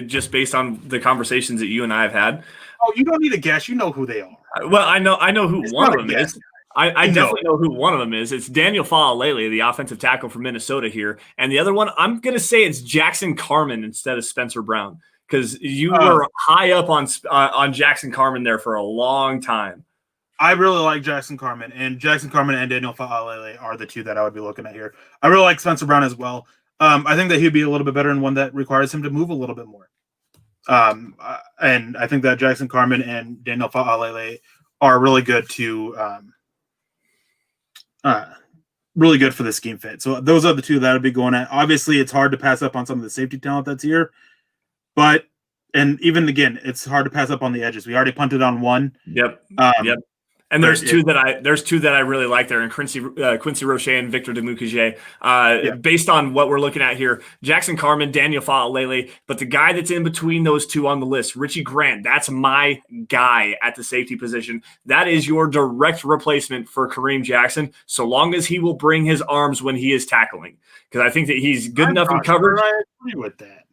just based on the conversations that you and I have had? Oh, you don't need to guess. You know who they are. Well, I know who one of them is. I definitely know who one of them is. It's Daniel Faalele, the offensive tackle from Minnesota here. And the other one, I'm going to say it's Jackson Carman instead of Spencer Brown because you were high up on Jackson Carman there for a long time. I really like Jackson Carman, and Jackson Carman and Daniel Faalele are the 2 that I would be looking at here. I really like Spencer Brown as well. I think that he'd be a little bit better in one that requires him to move a little bit more. And I think that Jackson Carman and Daniel Faalele are really good to really good for the scheme fit. So those are the 2 that I'd be going at. Obviously, it's hard to pass up on some of the safety talent that's here, and even again, it's hard to pass up on the edges. We already punted on one. Yep. And there's two that I really like there, and Quincy Rochelle and Victor Demukage. Based on what we're looking at here, Jackson Carman, Daniel Faalele, but the guy that's in between those 2 on the list, Richie Grant, that's my guy at the safety position. That is your direct replacement for Kareem Jackson, so long as he will bring his arms when he is tackling, because I think that he's good enough in coverage. I agree with that.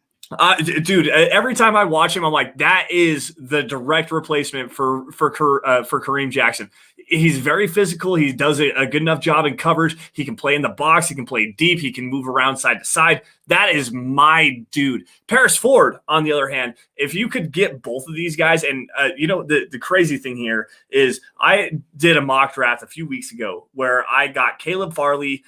Dude, every time I watch him, I'm like, that is the direct replacement for Kareem Jackson. He's very physical. He does a good enough job in coverage. He can play in the box. He can play deep. He can move around side to side. That is my dude. Paris Ford, on the other hand, if you could get both of these guys, and the crazy thing here is I did a mock draft a few weeks ago where I got Caleb Farley,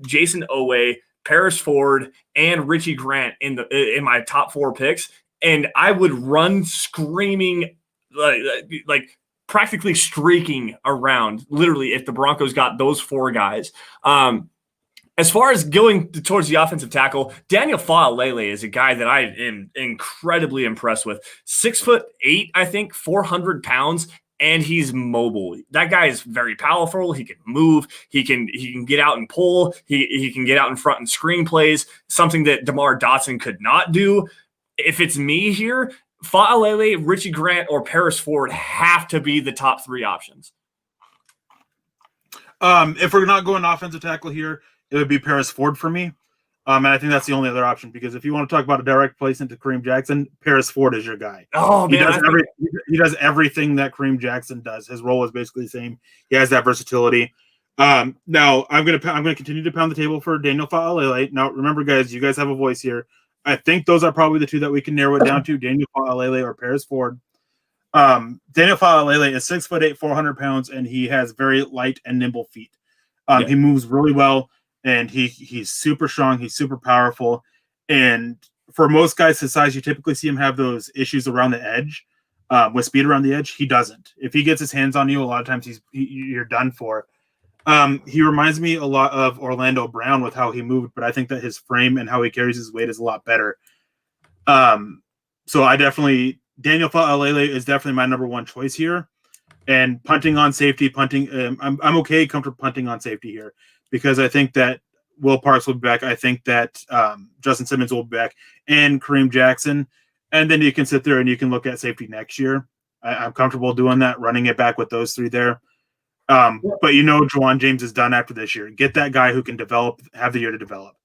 Jason Oweh, Paris Ford, and Richie Grant in my top 4 picks, and I would run screaming, like practically streaking around, literally, if the Broncos got those 4 guys. As far as going towards the offensive tackle, Daniel Faalele is a guy that I am incredibly impressed with. 6'8", I think, 400 pounds, and he's mobile. That guy is very powerful. He can move. He can get out and pull. He can get out in front and screen plays, something that DeMar Dotson could not do. If it's me here, Fa'alele, Richie Grant, or Paris Ford have to be the top 3 options. If we're not going offensive tackle here, it would be Paris Ford for me. And I think that's the only other option, because if you want to talk about a direct placement to Kareem Jackson, Paris Ford is your guy. Oh, man. He does everything that Kareem Jackson does. His role is basically the same. He has that versatility. Now I'm gonna continue to pound the table for Daniel Fa'alele. Now remember, guys, you guys have a voice here. I think those are probably the 2 that we can narrow it down to: Daniel Fa'alele or Paris Ford. Daniel Fa'alele is 6'8", 400 pounds, and he has very light and nimble feet. He moves really well. And he's super strong. He's super powerful. And for most guys his size, you typically see him have those issues around the edge, with speed around the edge. He doesn't. If he gets his hands on you, a lot of times you're done for. He reminds me a lot of Orlando Brown with how he moved, but I think that his frame and how he carries his weight is a lot better. So Daniel Fa'alele is definitely my number 1 choice here. And punting on safety, I'm okay comfortable punting on safety here, because I think that Will Parks will be back. I think that Justin Simmons will be back, and Kareem Jackson. And then you can sit there and you can look at safety next year. I'm comfortable doing that, running it back with those 3 there. But Juwan James is done after this year. Get that guy who can develop, have the year to develop.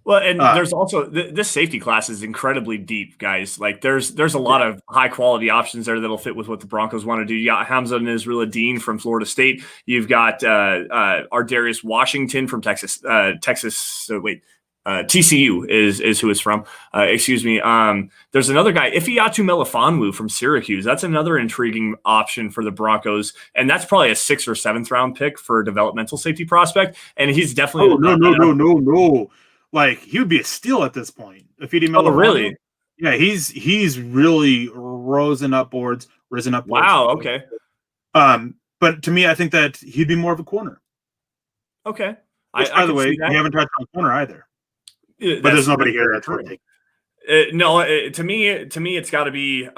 Well, and there's also this safety class is incredibly deep, guys. Like there's a lot of high quality options there that'll fit with what the Broncos want to do. You got Hamza Nasrullah from Florida State. You've got Ardarius Washington from Texas. TCU is who it's from. Excuse me. There's another guy, Ifeatu Melifonwu from Syracuse. That's another intriguing option for the Broncos, and that's probably a 6th or 7th round pick for a developmental safety prospect. And he's definitely no. Like, he would be a steal at this point. Oh, really? Yeah, he's really risen up boards. Wow, okay. But to me, I think that he'd be more of a corner. Okay. By the way, you haven't touched on corner either. But there's nobody here that's worth taking. To me, it's got to be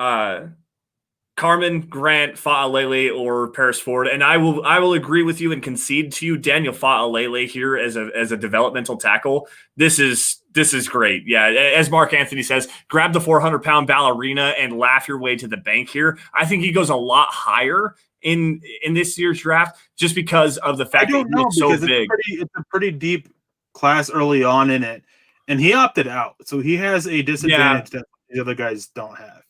Carmen, Grant, Fa'alele, or Paris Ford, and I will agree with you and concede to you, Daniel Fa'alele here as a developmental tackle. This is great. Yeah, as Mark Anthony says, grab the 400-pound ballerina and laugh your way to the bank here. I think he goes a lot higher in this year's draft just because of the fact that he's so big. It's a pretty deep class early on in it, and he opted out, so he has a disadvantage that the other guys don't have.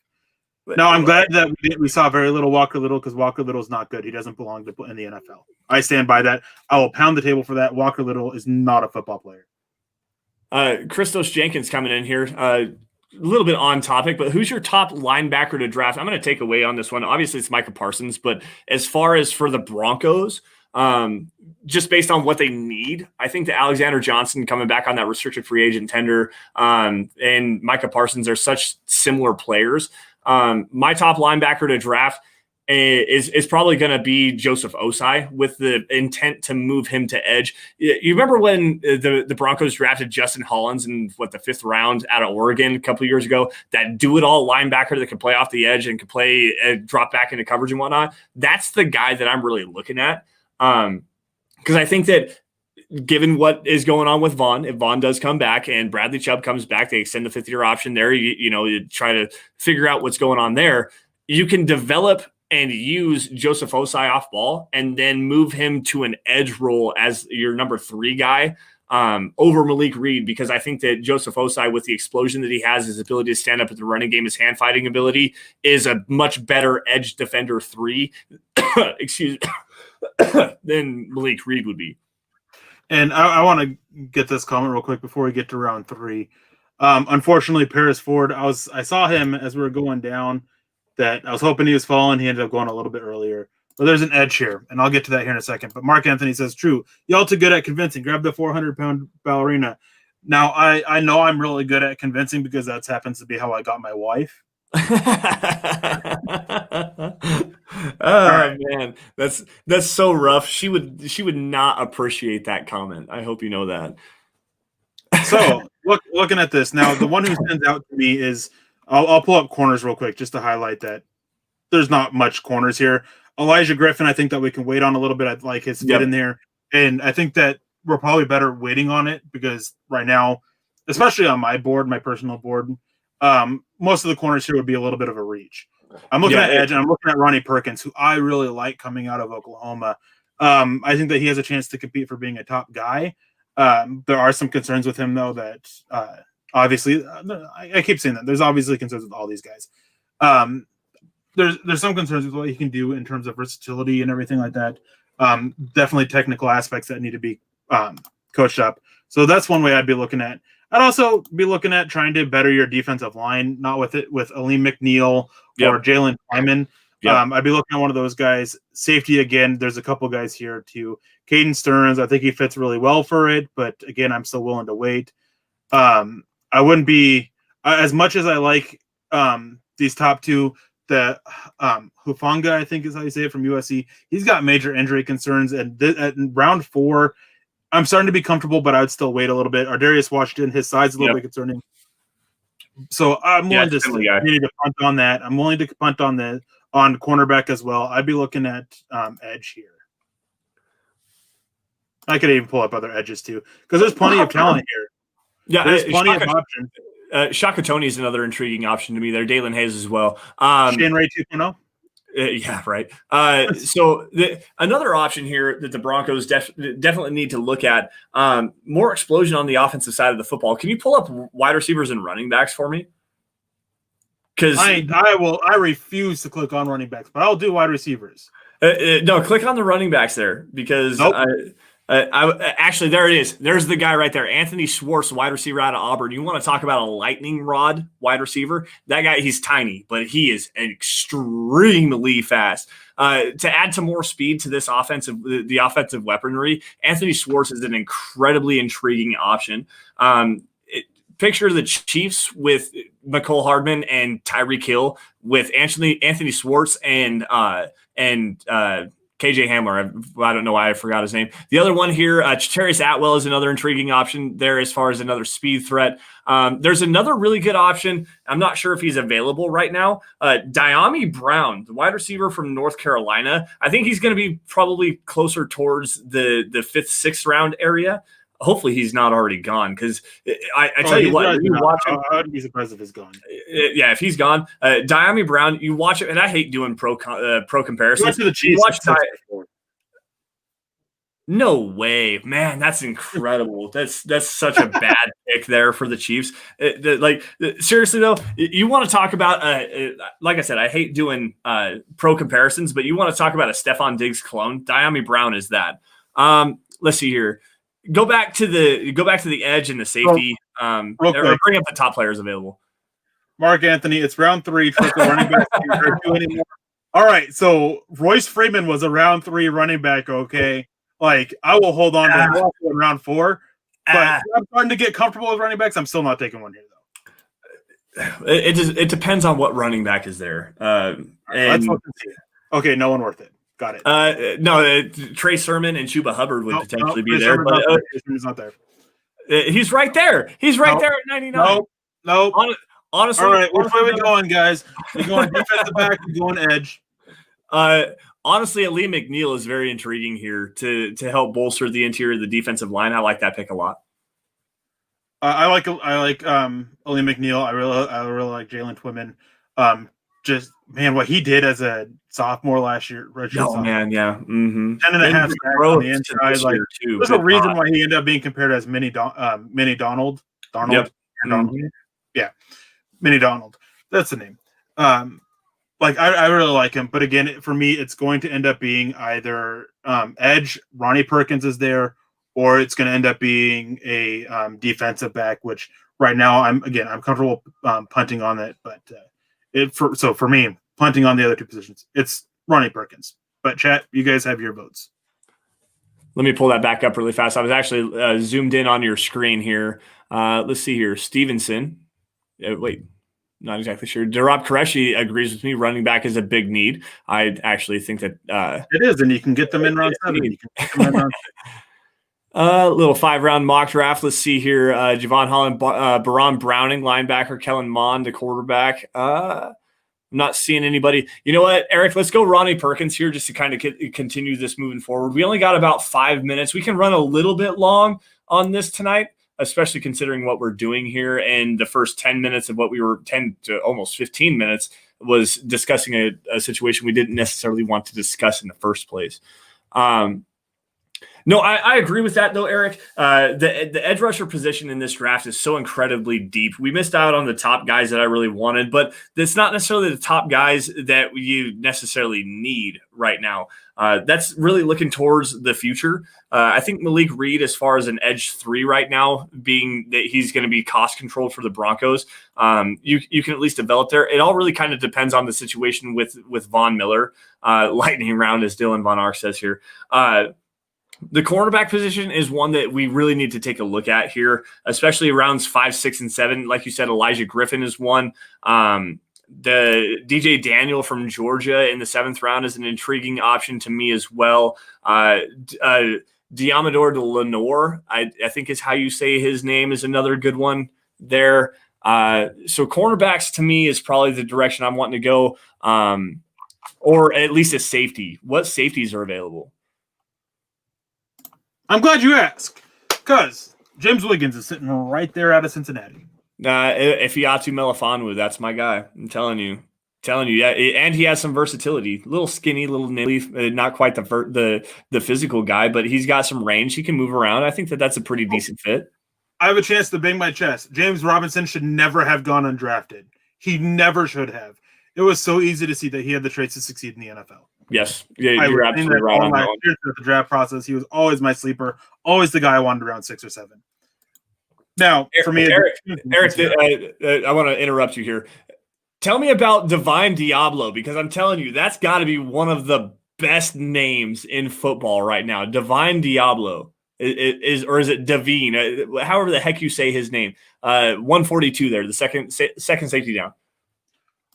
No, I'm glad that we saw very little Walker Little, because Walker Little is not good. He doesn't belong in the NFL. I stand by that. I will pound the table for that. Walker Little is not a football player. Christos Jenkins coming in here. A little bit on topic, but who's your top linebacker to draft? I'm going to take away on this one. Obviously, it's Micah Parsons, but as far as for the Broncos, just based on what they need, I think that Alexander Johnson coming back on that restricted free agent tender and Micah Parsons are such similar players. My top linebacker to draft is probably going to be Joseph Osai, with the intent to move him to edge. You remember when the Broncos drafted Justin Hollins in the 5th round out of Oregon a couple of years ago, that do-it-all linebacker that could play off the edge and could play drop back into coverage and whatnot? That's the guy that I'm really looking at, because I think that given what is going on with Vaughn, if Vaughn does come back and Bradley Chubb comes back, they extend the 5th-year option there. You try to figure out what's going on there. You can develop and use Joseph Osai off ball and then move him to an edge role as your number 3 guy over Malik Reed, because I think that Joseph Osai, with the explosion that he has, his ability to stand up at the running game, his hand fighting ability, is a much better edge defender 3 excuse me, than Malik Reed would be. And I want to get this comment real quick before we get to round 3. Unfortunately, Paris Ford, I saw him as we were going down, that I was hoping he was falling. He ended up going a little bit earlier. But there's an edge here, and I'll get to that here in a second. But Mark Anthony says, true. Y'all too good at convincing. Grab the 400-pound ballerina. Now, I know I'm really good at convincing, because that happens to be how I got my wife. Oh man, that's so rough. She would not appreciate that comment. I hope you know that. So looking at this now, the one who stands out to me is I'll pull up corners real quick just to highlight that there's not much corners here. Elijah Griffin, I think that we can wait on a little bit. I like his fit in there. And I think that we're probably better waiting on it because right now, especially on my board, my personal board, most of the corners here would be a little bit of a reach. I'm looking at edge, and I'm looking at Ronnie Perkins, who I really like coming out of Oklahoma. I think that he has a chance to compete for being a top guy. There are some concerns with him, though, that obviously I keep saying that. There's obviously concerns with all these guys. There's some concerns with what he can do in terms of versatility and everything like that. Definitely technical aspects that need to be coached up. So that's one way I'd be looking at. I'd also be looking at trying to better your defensive line, not with Aleem McNeil or Jalen Lyman. I'd be looking at one of those guys. Safety, again, there's a couple guys here too. Caden Stearns, I think he fits really well for it, but again, I'm still willing to wait. I wouldn't be as much as I like these top two. The Hufanga, I think is how you say it, from USC. He's got major injury concerns, and at round 4, I'm starting to be comfortable, but I would still wait a little bit. Ardarius Washington, his size is a little bit concerning. So I'm willing to punt on that. I'm willing to punt on cornerback as well. I'd be looking at edge here. I could even pull up other edges too, because there's plenty of talent here. Yeah, there's plenty of options. Shaka Toney is another intriguing option to me there. Dalen Hayes as well. Shane Ray 2.0. Yeah, right. So another option here that the Broncos definitely need to look at, more explosion on the offensive side of the football. Can you pull up wide receivers and running backs for me? Because I refuse to click on running backs, but I'll do wide receivers. No, click on the running backs there because actually, there it is. There's the guy right there, Anthony Schwartz, wide receiver out of Auburn. You want to talk about a lightning rod wide receiver? That guy, he's tiny, but he is extremely fast. To add some more speed to this the offensive weaponry, Anthony Schwartz is an incredibly intriguing option. Picture the Chiefs with McCole Hardman and Tyreek Hill with Anthony Schwartz and KJ Hamler. I don't know why I forgot his name. The other one here, Chatarius Atwell is another intriguing option there as far as another speed threat. There's another really good option. I'm not sure if he's available right now. Dyami Brown, the wide receiver from North Carolina. I think he's going to be probably closer towards the 5th, 6th round area. Hopefully he's not already gone because I tell you what, you watch him, I wouldn't be surprised if he's gone. Yeah, if he's gone, Dyami Brown, you watch it, and I hate doing pro comparisons. You watch No way, man! That's incredible. That's such a bad pick there for the Chiefs. Seriously though, you want to talk about like I said, I hate doing pro comparisons, but you want to talk about a Stephon Diggs clone. Dyami Brown is that. Let's see here. Go back to the edge and the safety. Or bring up the top players available. Mark Anthony, it's round 3. Trickel running back. Anymore. All right, so Royce Freeman was a round 3 running back. Okay, like I will hold on to him in round 4, but I'm starting to get comfortable with running backs. I'm still not taking one here though. It depends on what running back is there. Okay, no one worth it. Got it. No, Trey Sermon and Chuba Hubbard would potentially be there, but he's not there. He's right there. He's right there at 99. No. Honestly, all right. Which way we going, guys? We going defensive back? We going edge? Honestly, Aleem McNeil is very intriguing here to help bolster the interior of the defensive line. I like that pick a lot. I like Aleem McNeil. I really like Jalen Twyman. Just man, what he did as a sophomore last year. Man, yeah. 10.5 sacks on the inside. Like, there's a reason why he ended up being compared as Mini Donald. Yep. Donald. Yeah, Mini Donald. That's the name. I really like him, but again, for me, it's going to end up being either edge. Ronnie Perkins is there, or it's going to end up being a defensive back. Which right now, I'm comfortable punting on it, but. For me, punting on the other 2 positions, it's Ronnie Perkins. But chat, you guys have your votes. Let me pull that back up really fast. I was actually zoomed in on your screen here. Let's see here. Stevenson. Wait, not exactly sure. Darab Qureshi agrees with me. Running back is a big need. I actually think that it is, and you can get them in round 7. You can get them in round 6. Little 5-round mock draft. Let's see here. Javon Holland, Baron Browning, linebacker, Kellen Mond, the quarterback. I'm not seeing anybody. You know what, Eric? Let's go Ronnie Perkins here just to kind of continue this moving forward. We only got about 5 minutes. We can run a little bit long on this tonight, especially considering what we're doing here. And the first 10 minutes of what we were 10 to almost 15 minutes was discussing a situation we didn't necessarily want to discuss in the first place. No, I agree with that, though, Eric. The edge rusher position in this draft is so incredibly deep. We missed out on the top guys that I really wanted, but it's not necessarily the top guys that you necessarily need right now. That's really looking towards the future. I think Malik Reed, as far as an edge 3 right now, being that he's going to be cost controlled for the Broncos, you can at least develop there. It all really kind of depends on the situation with Von Miller, lightning round, as Dylan Von Ark says here. The cornerback position is one that we really need to take a look at here, especially rounds 5, 6, and 7. Like you said, Elijah Griffin is one. The DJ Daniel from Georgia in the 7th round is an intriguing option to me as well. Diamador de Lenore, I think is how you say his name, is another good one there. So cornerbacks to me is probably the direction I'm wanting to go, or at least a safety. What safeties are available? I'm glad you asked, because James Wiggins is sitting right there out of Cincinnati. Ifeatu Melifonwu, that's my guy. I'm telling you. Yeah, and he has some versatility. Little skinny, little nilly, not quite the physical guy, but he's got some range. He can move around. I think that's a pretty decent fit. I have a chance to bang my chest. James Robinson should never have gone undrafted. He never should have. It was so easy to see that he had the traits to succeed in the NFL. Yes, yeah, you're absolutely right on that. The draft process, he was always my sleeper, always the guy I wanted around 6 or 7. Now, for me, Eric, I want to interrupt you here. Tell me about Divine Diablo, because I'm telling you, that's got to be one of the best names in football right now. Divine Diablo is it Davine? However the heck you say his name. 142 there, the second safety down.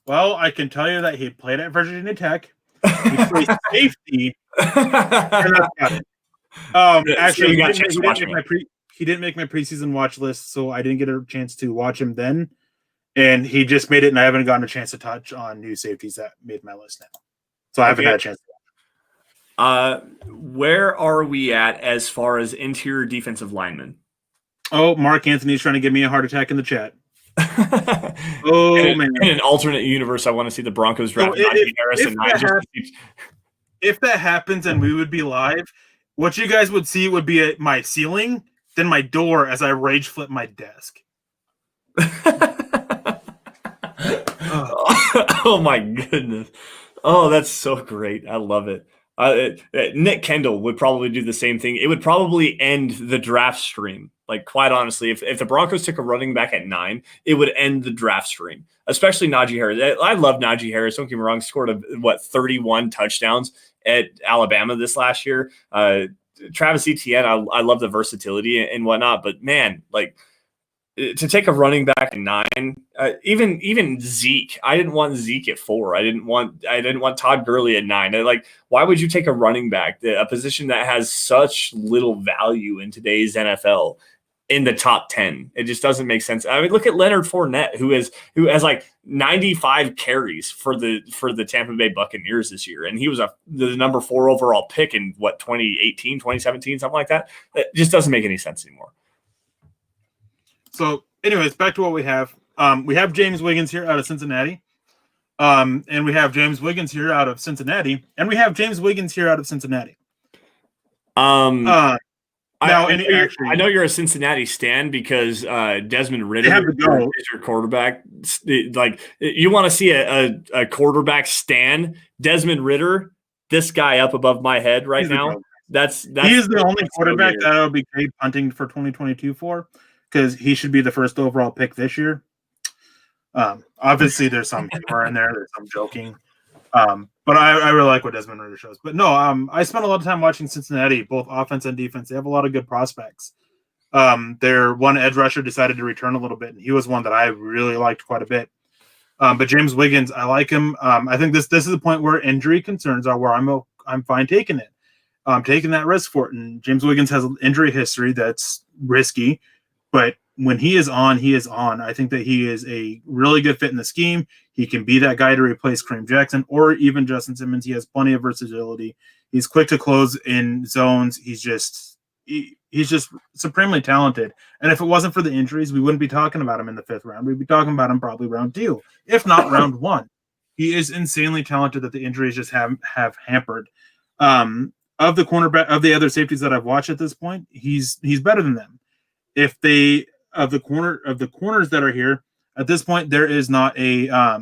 Well, I can tell you that he played at Virginia Tech. He plays safety. Actually, he didn't make my preseason watch list, so I didn't get a chance to watch him then. And he just made it, and I haven't gotten a chance to touch on new safeties that made my list now. So I haven't had a chance to watch. Where are we at as far as interior defensive linemen? Oh, Mark Anthony's trying to give me a heart attack in the chat. Man! In an alternate universe, I want to see the Broncos draft Najee Harris and if that happens and we would be live, what you guys would see would be my ceiling, then my door as I rage flip my desk. Oh my goodness! Oh, that's so great! I love it. Nick Kendall would probably do the same thing. It would probably end the draft stream. Like, quite honestly, if the Broncos took a running back at 9, it would end the draft stream, especially Najee Harris. I love Najee Harris. Don't get me wrong, scored 31 touchdowns at Alabama this last year. Travis Etienne, I love the versatility and whatnot, but man, like, to take a running back at 9, even Zeke. I didn't want Zeke at 4. I didn't want Todd Gurley at 9. Why would you take a running back, a position that has such little value in today's NFL, in the top 10? It just doesn't make sense. I mean, look at Leonard Fournette, who has like 95 carries for the Tampa Bay Buccaneers this year, and he was the number 4 overall pick in 2018, 2017, something like that. It just doesn't make any sense anymore. So, anyways, back to what we have. We have James Wiggins here out of Cincinnati. And we have James Wiggins here out of Cincinnati. And we have James Wiggins here out of Cincinnati. I know you're a Cincinnati stan because Desmond Ridder is your quarterback. Like, you want to see a quarterback stan, Desmond Ridder, this guy up above my head right now. That's he is the only quarterback that I'll be paid punting for 2022 for, because he should be the first overall pick this year. Obviously, there's some humor in there. There's some joking. But I really like what Desmond Ridder shows. But no, I spent a lot of time watching Cincinnati, both offense and defense. They have a lot of good prospects. Their one edge rusher decided to return a little bit, and he was one that I really liked quite a bit. But James Wiggins, I like him. I think this is the point where injury concerns are where I'm fine taking it. Taking that risk for it. And James Wiggins has an injury history that's risky, but when he is on, he is on. I think that he is a really good fit in the scheme. He can be that guy to replace Kareem Jackson or even Justin Simmons. He has plenty of versatility. He's quick to close in zones. He's just supremely talented. And if it wasn't for the injuries, we wouldn't be talking about him in the 5th round. We'd be talking about him probably round 2, if not round 1. He is insanely talented that the injuries just have hampered. Of the cornerback, of the other safeties that I've watched at this point, he's better than them. If they of the corners that are here at this point, there is not a at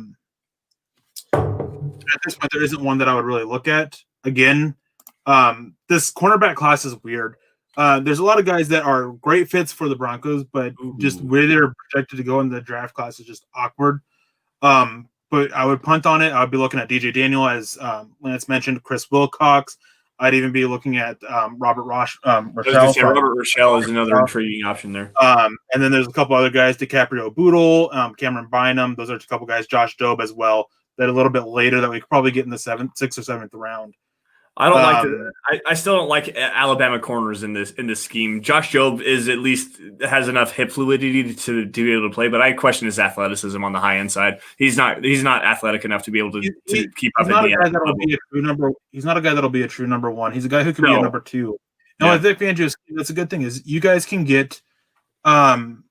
this point there isn't one that I would really look at. Again, this cornerback class is weird. There's a lot of guys that are great fits for the Broncos, but just where they're projected to go in the draft class is just awkward. But I would punt on it. I would be looking at DJ Daniel, as Lance mentioned, Chris Wilcox. I'd even be looking at Robert Rochelle. Robert Rochelle is another intriguing option there. And then there's a couple other guys, DiCaprio Boodle, Cameron Bynum. Those are a couple guys, Josh Dobe as well, that a little bit later that we could probably get in the 6th or 7th round. I don't I still don't like Alabama corners in this scheme. Josh Jobe is at least has enough hip fluidity to be able to play, but I question his athleticism on the high end side. He's not athletic enough to be able to keep up. He's not a guy that'll be a true number 1. He's a guy who can be a number 2. Now with Vic Fangio, that's a good thing is you guys can get Vic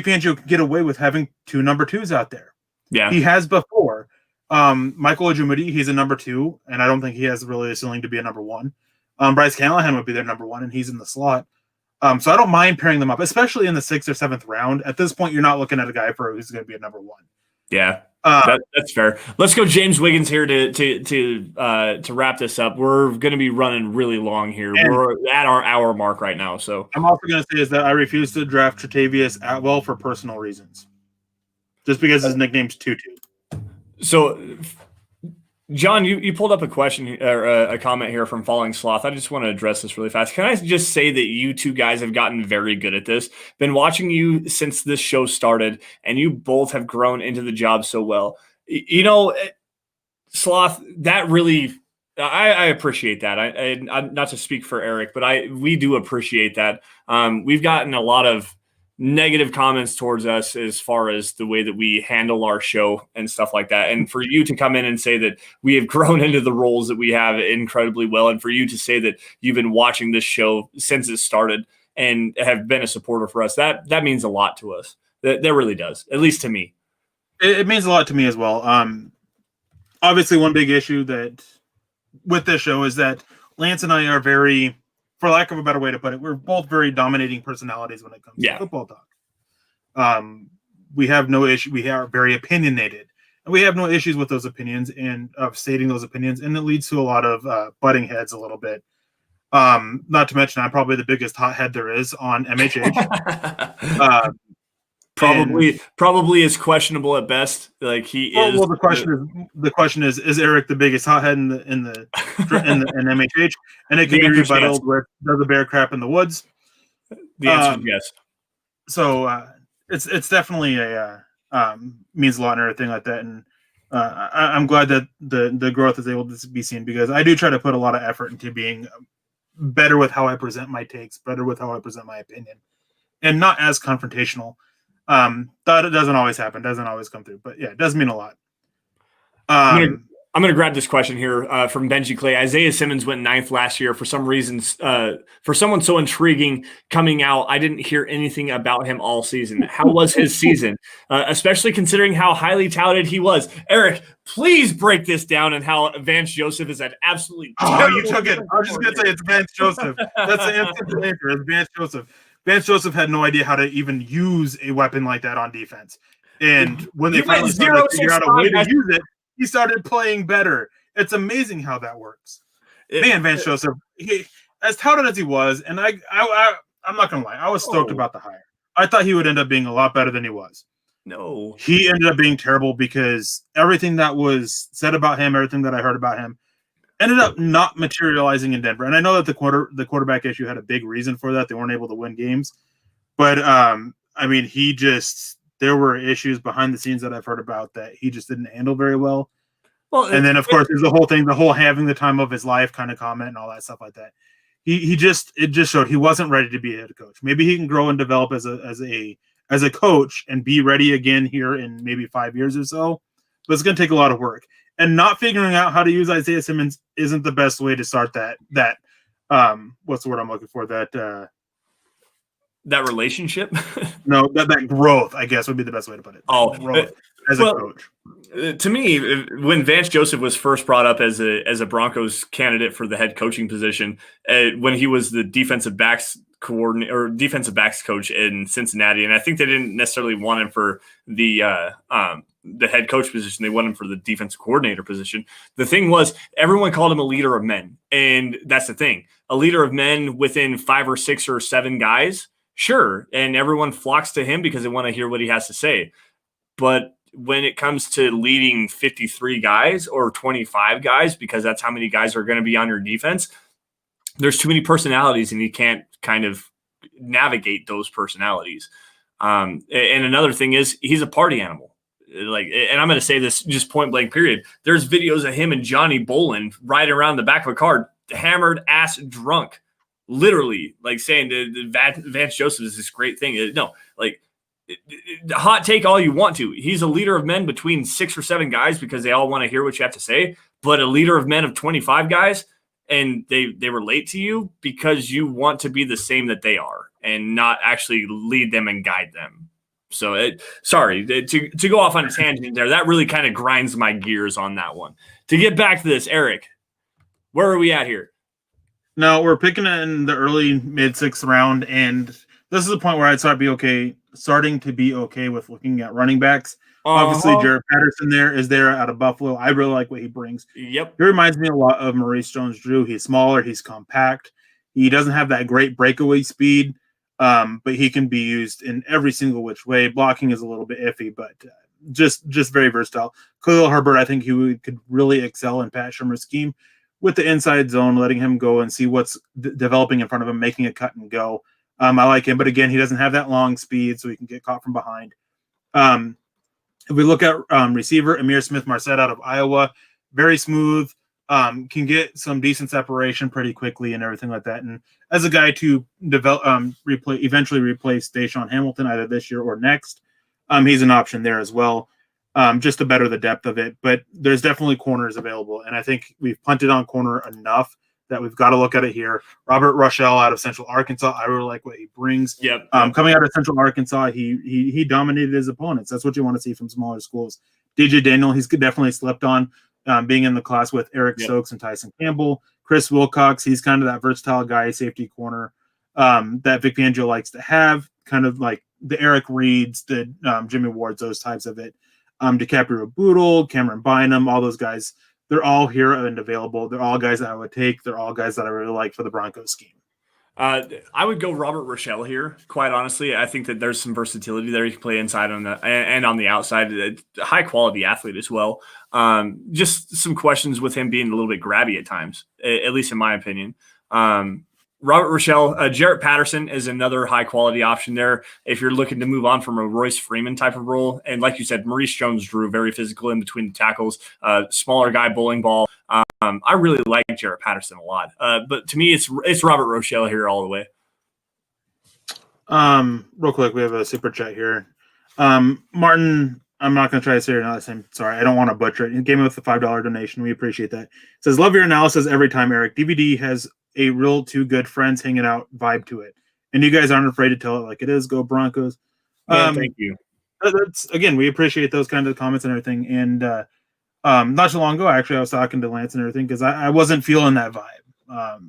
Fangio can get away with having 2 number 2s out there. Yeah, he has before. Michael Ojumudi, he's a number 2, and I don't think he has really a ceiling to be a number 1. Bryce Callahan would be their number 1, and he's in the slot. So I don't mind pairing them up, especially in the 6th or 7th round. At this point, you're not looking at a guy who's going to be a number 1. Yeah, that's fair. Let's go James Wiggins here to wrap this up. We're going to be running really long here. We're at our hour mark right now. So I'm also going to say is that I refuse to draft Tre'Tavious Atwell for personal reasons, just because his nickname's Tutu. So, John, you pulled up a question or a comment here from Falling Sloth. I just want to address this really fast. Can I just say that you two guys have gotten very good at this? Been watching you since this show started, and you both have grown into the job so well. You know, Sloth, that really I appreciate that. I'm not to speak for Eric, but we do appreciate that. We've gotten a lot of negative comments towards us as far as the way that we handle our show and stuff like that. And for you to come in and say that we have grown into the roles that we have incredibly well, and for you to say that you've been watching this show since it started and have been a supporter for us, that means a lot to us. That really does, at least to me. It means a lot to me as well. Obviously, one big issue that with this show is that Lance and I are very, for lack of a better way to put it, we're both very dominating personalities when it comes to football talk. We have no issue. We are very opinionated, and we have no issues with those opinions and of stating those opinions. And it leads to a lot of butting heads a little bit. Not to mention, I'm probably the biggest hothead there is on MHH. Probably is questionable at best. Like he is. Well, the question is Eric the biggest hothead in MHH? And it can be rebutted with does the bear crap in the woods? The answer is yes. So it's definitely a means a lot and everything like that. And I'm glad that the growth is able to be seen, because I do try to put a lot of effort into being better with how I present my takes, better with how I present my opinion, and not as confrontational. That it doesn't always happen, doesn't always come through, but yeah, it does mean a lot. I'm going to grab this question here from Benji Clay. Isaiah Simmons went 9th last year. For some reasons, for someone so intriguing coming out, I didn't hear anything about him all season. How was his season, especially considering how highly touted he was? Eric, please break this down and how Vance Joseph is an absolutely. Oh, you took it. I was just going to say it's Vance Joseph. That's the answer to the answer. It's Vance Joseph. Vance Joseph had no idea how to even use a weapon like that on defense. And when they finally started to figure out a way to use it, he started playing better. It's amazing how that works. Vance Joseph, as touted as he was, and I'm not going to lie, I was stoked about the hire. I thought he would end up being a lot better than he was. No. He ended up being terrible, because everything that was said about him, everything that I heard about him, ended up not materializing in Denver. And I know that the quarterback issue had a big reason for that. They weren't able to win games. But, I mean, there were issues behind the scenes that I've heard about that he just didn't handle very well. Well, and then, of course, there's the whole having the time of his life kind of comment and all that stuff like that. it just showed he wasn't ready to be a head coach. Maybe he can grow and develop as a coach and be ready again here in maybe 5 years or so. But it's going to take a lot of work. And not figuring out how to use Isaiah Simmons isn't the best way to start that what's the word I'm looking for? That relationship? No, that growth, I guess, would be the best way to put it. Growth as a coach. To me, when Vance Joseph was first brought up as a Broncos candidate for the head coaching position, when he was the defensive backs coordinator or defensive backs coach in Cincinnati, and I think they didn't necessarily want him for the head coach position. They wanted him for the defensive coordinator position. The thing was, everyone called him a leader of men, and that's the thing. A leader of men within 5 or 6 or 7 guys, sure, and everyone flocks to him because they want to hear what he has to say. But when it comes to leading 53 guys or 25 guys, because that's how many guys are going to be on your defense, there's too many personalities, and you can't kind of navigate those personalities. And another thing is, he's a party animal. And I'm going to say this just point blank period. There's videos of him and Johnny Bolin riding around the back of a car, hammered ass drunk, literally, like saying that Vance Joseph is this great thing. No, like, hot take all you want to. He's a leader of men between 6 or 7 guys because they all want to hear what you have to say, but a leader of men of 25 guys, and they relate to you because you want to be the same that they are and not actually lead them and guide them. So to go off on a tangent there, that really kind of grinds my gears on that one. To get back to this, Eric, where are we at here? No, we're picking in the early mid 6th round, and this is the point where I'd starting to be okay with looking at running backs. Obviously, Jared Patterson is there out of Buffalo. I really like what he brings. Yep. He reminds me a lot of Maurice Jones-Drew. He's smaller. He's compact. He doesn't have that great breakaway speed, but he can be used in every single which way. Blocking is a little bit iffy, but just very versatile. Khalil Herbert, I think could really excel in Pat Shurmur's scheme with the inside zone, letting him go and see what's developing in front of him, making a cut and go. I like him, but again, he doesn't have that long speed, so he can get caught from behind. If we look at receiver, Amir Smith-Marset out of Iowa, very smooth, can get some decent separation pretty quickly and everything like that. And as a guy to develop, eventually replace Deshaun Hamilton either this year or next, he's an option there as well, just to better the depth of it. But there's definitely corners available, and I think we've punted on corner enough that we've got to look at it here. Robert Rochelle out of Central Arkansas, I really like what he brings. Yep. Coming out of Central Arkansas, he dominated his opponents. That's what you want to see from smaller schools. DJ Daniel, he's definitely slept on, being in the class with Eric Stokes and Tyson Campbell. Chris Wilcox, he's kind of that versatile guy, safety corner that Vic Fangio likes to have, kind of like the Eric Reeds, the Jimmy Wards, those types of it. DiCaprio Boodle, Cameron Bynum, all those guys. They're all here and available. They're all guys that I would take. They're all guys that I really like for the Broncos scheme. I would go Robert Rochelle here, quite honestly. I think that there's some versatility there. He can play inside and on the outside. High quality athlete as well. Just some questions with him being a little bit grabby at times, at least in my opinion. Robert Rochelle, Jarrett Patterson is another high-quality option there if you're looking to move on from a Royce Freeman type of role. And like you said, Maurice Jones-Drew, very physical in between the tackles, smaller guy, bowling ball. I really like Jarrett Patterson a lot. But to me, it's Robert Rochelle here all the way. Real quick, we have a super chat here. Martin, I'm not going to try to say your last name. Sorry, I don't want to butcher it. He gave me with the $5 donation. We appreciate that. It says, love your analysis every time, Eric. DVD has a real two good friends hanging out vibe to it, and you guys aren't afraid to tell it like it is. Go Broncos! Thank you. That's again, we appreciate those kinds of comments and everything. And not too long ago, actually, I was talking to Lance and everything because I wasn't feeling that vibe.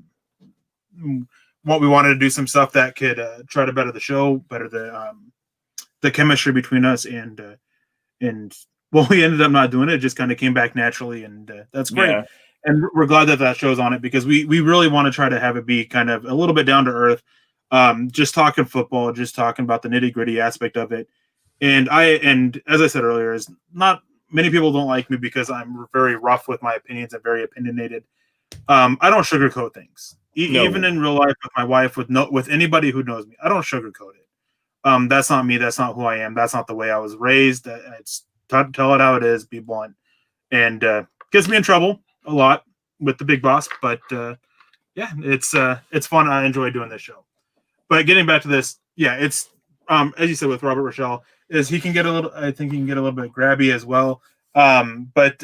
What we wanted to do some stuff that could try to better the show, better the chemistry between us, and well, we ended up not doing it. It just kind of came back naturally, and that's great. Yeah. And we're glad that show's on it because we really want to try to have it be kind of a little bit down to earth, just talking football, just talking about the nitty gritty aspect of it. And as I said earlier, is not many people don't like me because I'm very rough with my opinions and very opinionated. I don't sugarcoat things, even in real life with my wife, with anybody who knows me. I don't sugarcoat it. That's not me. That's not who I am. That's not the way I was raised. It's tell it how it is. Be blunt, and gets me in trouble a lot with the big boss, but yeah, it's fun. I enjoy doing this show. But getting back to this, yeah, it's as you said with Robert Rochelle, is he can get a little. I think he can get a little bit grabby as well. But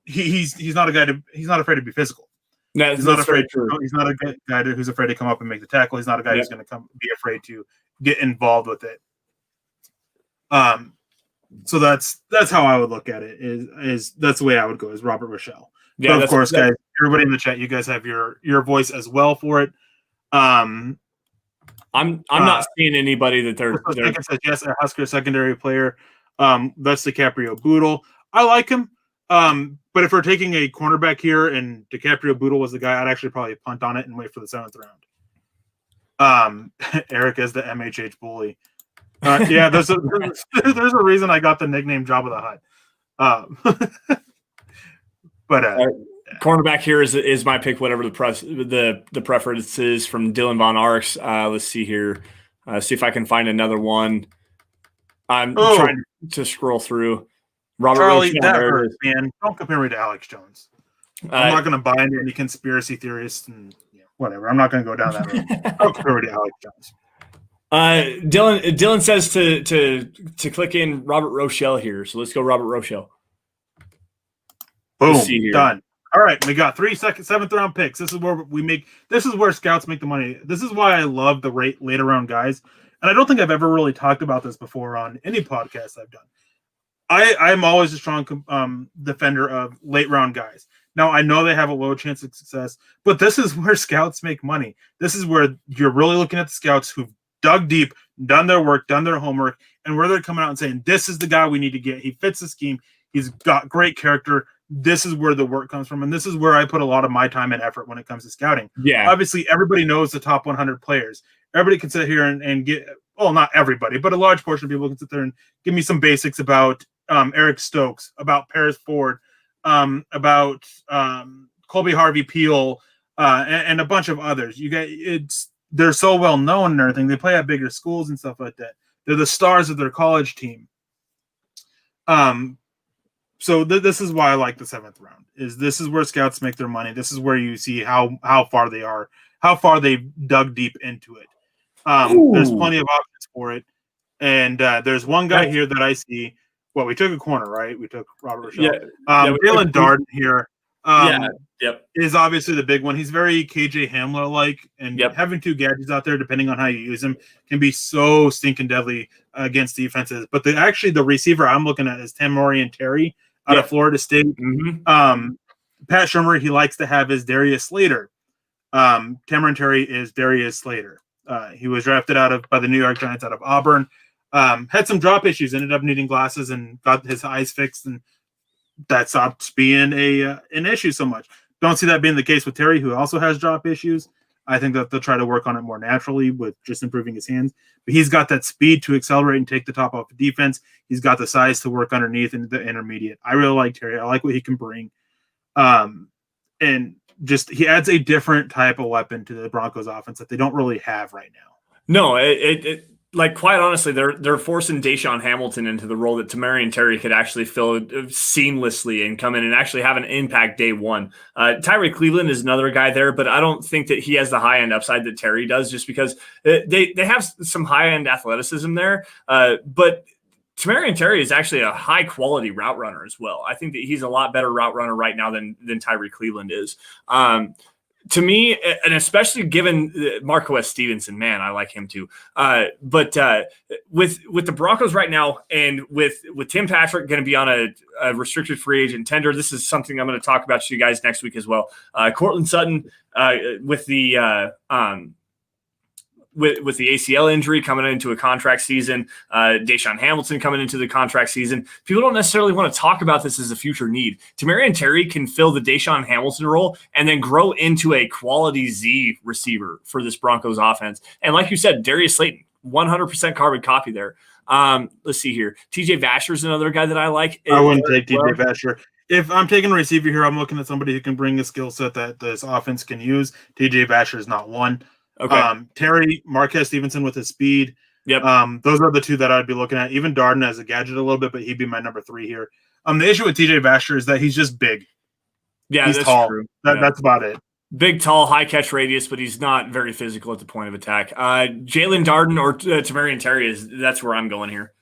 he's not a guy to. He's not afraid to be physical. No, he's not afraid. He's not a guy who's afraid to come up and make the tackle. He's not a guy who's going to be afraid to get involved with it. So that's how I would look at it. Is that's the way I would go. Is Robert Rochelle. Yeah, but of course, guys, everybody in the chat, you guys have your voice as well for it. I'm not seeing anybody that they're says, yes, a Husker secondary player. That's DiCaprio Boodle. I like him. But if we're taking a cornerback here and DiCaprio Boodle was the guy, I'd actually probably punt on it and wait for the 7th round. Erick is the MHH bully. Yeah, there's a reason I got the nickname Job of the Hut. But cornerback here is my pick. Whatever the preference is from Dylan Von Arx. Let's see here. See if I can find another one. I'm trying to scroll through. Robert Charlie, that hurts, man. Don't compare me to Alex Jones. I'm not going to buy into any conspiracy theorists and whatever. I'm not going to go down that road. Don't compare me to Alex Jones. Dylan says to click in Robert Rochelle here. So let's go Robert Rochelle. Boom, done. All right, we got 7th round picks. This is where scouts make the money. This is why I love the later round guys. And I don't think I've ever really talked about this before on any podcast I've done. I'm always a strong defender of late round guys. Now, I know they have a low chance of success, but this is where scouts make money. This is where you're really looking at the scouts who've dug deep, done their work, done their homework, and where they're coming out and saying, this is the guy we need to get. He fits the scheme. He's got great character. This is where the work comes from, and this is where I put a lot of my time and effort when it comes to scouting. Yeah. Obviously, everybody knows the top 100 players. Everybody can sit here and get – well, not everybody, but a large portion of people can sit there and give me some basics about Eric Stokes, about Paris Ford, about Colby Harvey Peel, and a bunch of others. They're so well known and everything. They play at bigger schools and stuff like that. They're the stars of their college team. So this is why I like the 7th round. This is where scouts make their money. This is where you see how far they are, how far they've dug deep into it. There's plenty of options for it, and there's one guy here that I see. Well, we took a corner, right? We took Robert Rochelle. Jalen Darden here is obviously the big one. He's very KJ Hamler-like, and having 2 gadgets out there, depending on how you use them, can be so stinking deadly against defenses. But the receiver I'm looking at is Tamorrion Terry out of Florida State. Mm-hmm. Pat Shurmur, he likes to have his Darius Slater. Tamorrion Terry is Darius Slater. He was drafted by the New York Giants out of Auburn. Had some drop issues, ended up needing glasses and got his eyes fixed, and that stopped being an issue so much. Don't see that being the case with Terry, who also has drop issues. I think that they'll try to work on it more naturally with just improving his hands. But he's got that speed to accelerate and take the top off the defense. He's got the size to work underneath in the intermediate. I really like Terry. I like what he can bring. And just he adds a different type of weapon to the Broncos offense that they don't really have right now. No, like, quite honestly, they're forcing Deshaun Hamilton into the role that Tamorrion Terry could actually fill seamlessly and come in and actually have an impact day one. Tyree Cleveland is another guy there, but I don't think that he has the high-end upside that Terry does, just because they have some high-end athleticism there. But Tamorrion Terry is actually a high-quality route runner as well. I think that he's a lot better route runner right now than Tyree Cleveland is. To me, and especially given Marquez Stevenson, man, I like him too. But with the Broncos right now, and with Tim Patrick going to be on a restricted free agent tender, this is something I'm going to talk about to you guys next week as well. Cortland Sutton with the ACL injury coming into a contract season, Deshaun Hamilton coming into the contract season. People don't necessarily want to talk about this as a future need. Tamorrion Terry can fill the Deshaun Hamilton role and then grow into a quality Z receiver for this Broncos offense. And like you said, Darius Slayton, 100% carbon copy there. Let's see here. TJ Vasher is another guy that I like. I wouldn't take TJ Vasher. If I'm taking a receiver here, I'm looking at somebody who can bring a skill set that this offense can use. TJ Vasher is not one. Okay. Terry, Marquez Stevenson with his speed. Yep. Those are the 2 that I'd be looking at. Even Darden as a gadget a little bit, but he'd be my number 3 here. The issue with TJ Vasher is that he's just big. Yeah, he's that's tall. True. That's about it. Big, tall, high catch radius, but he's not very physical at the point of attack. Jalen Darden or Tamarian Terry that's where I'm going here.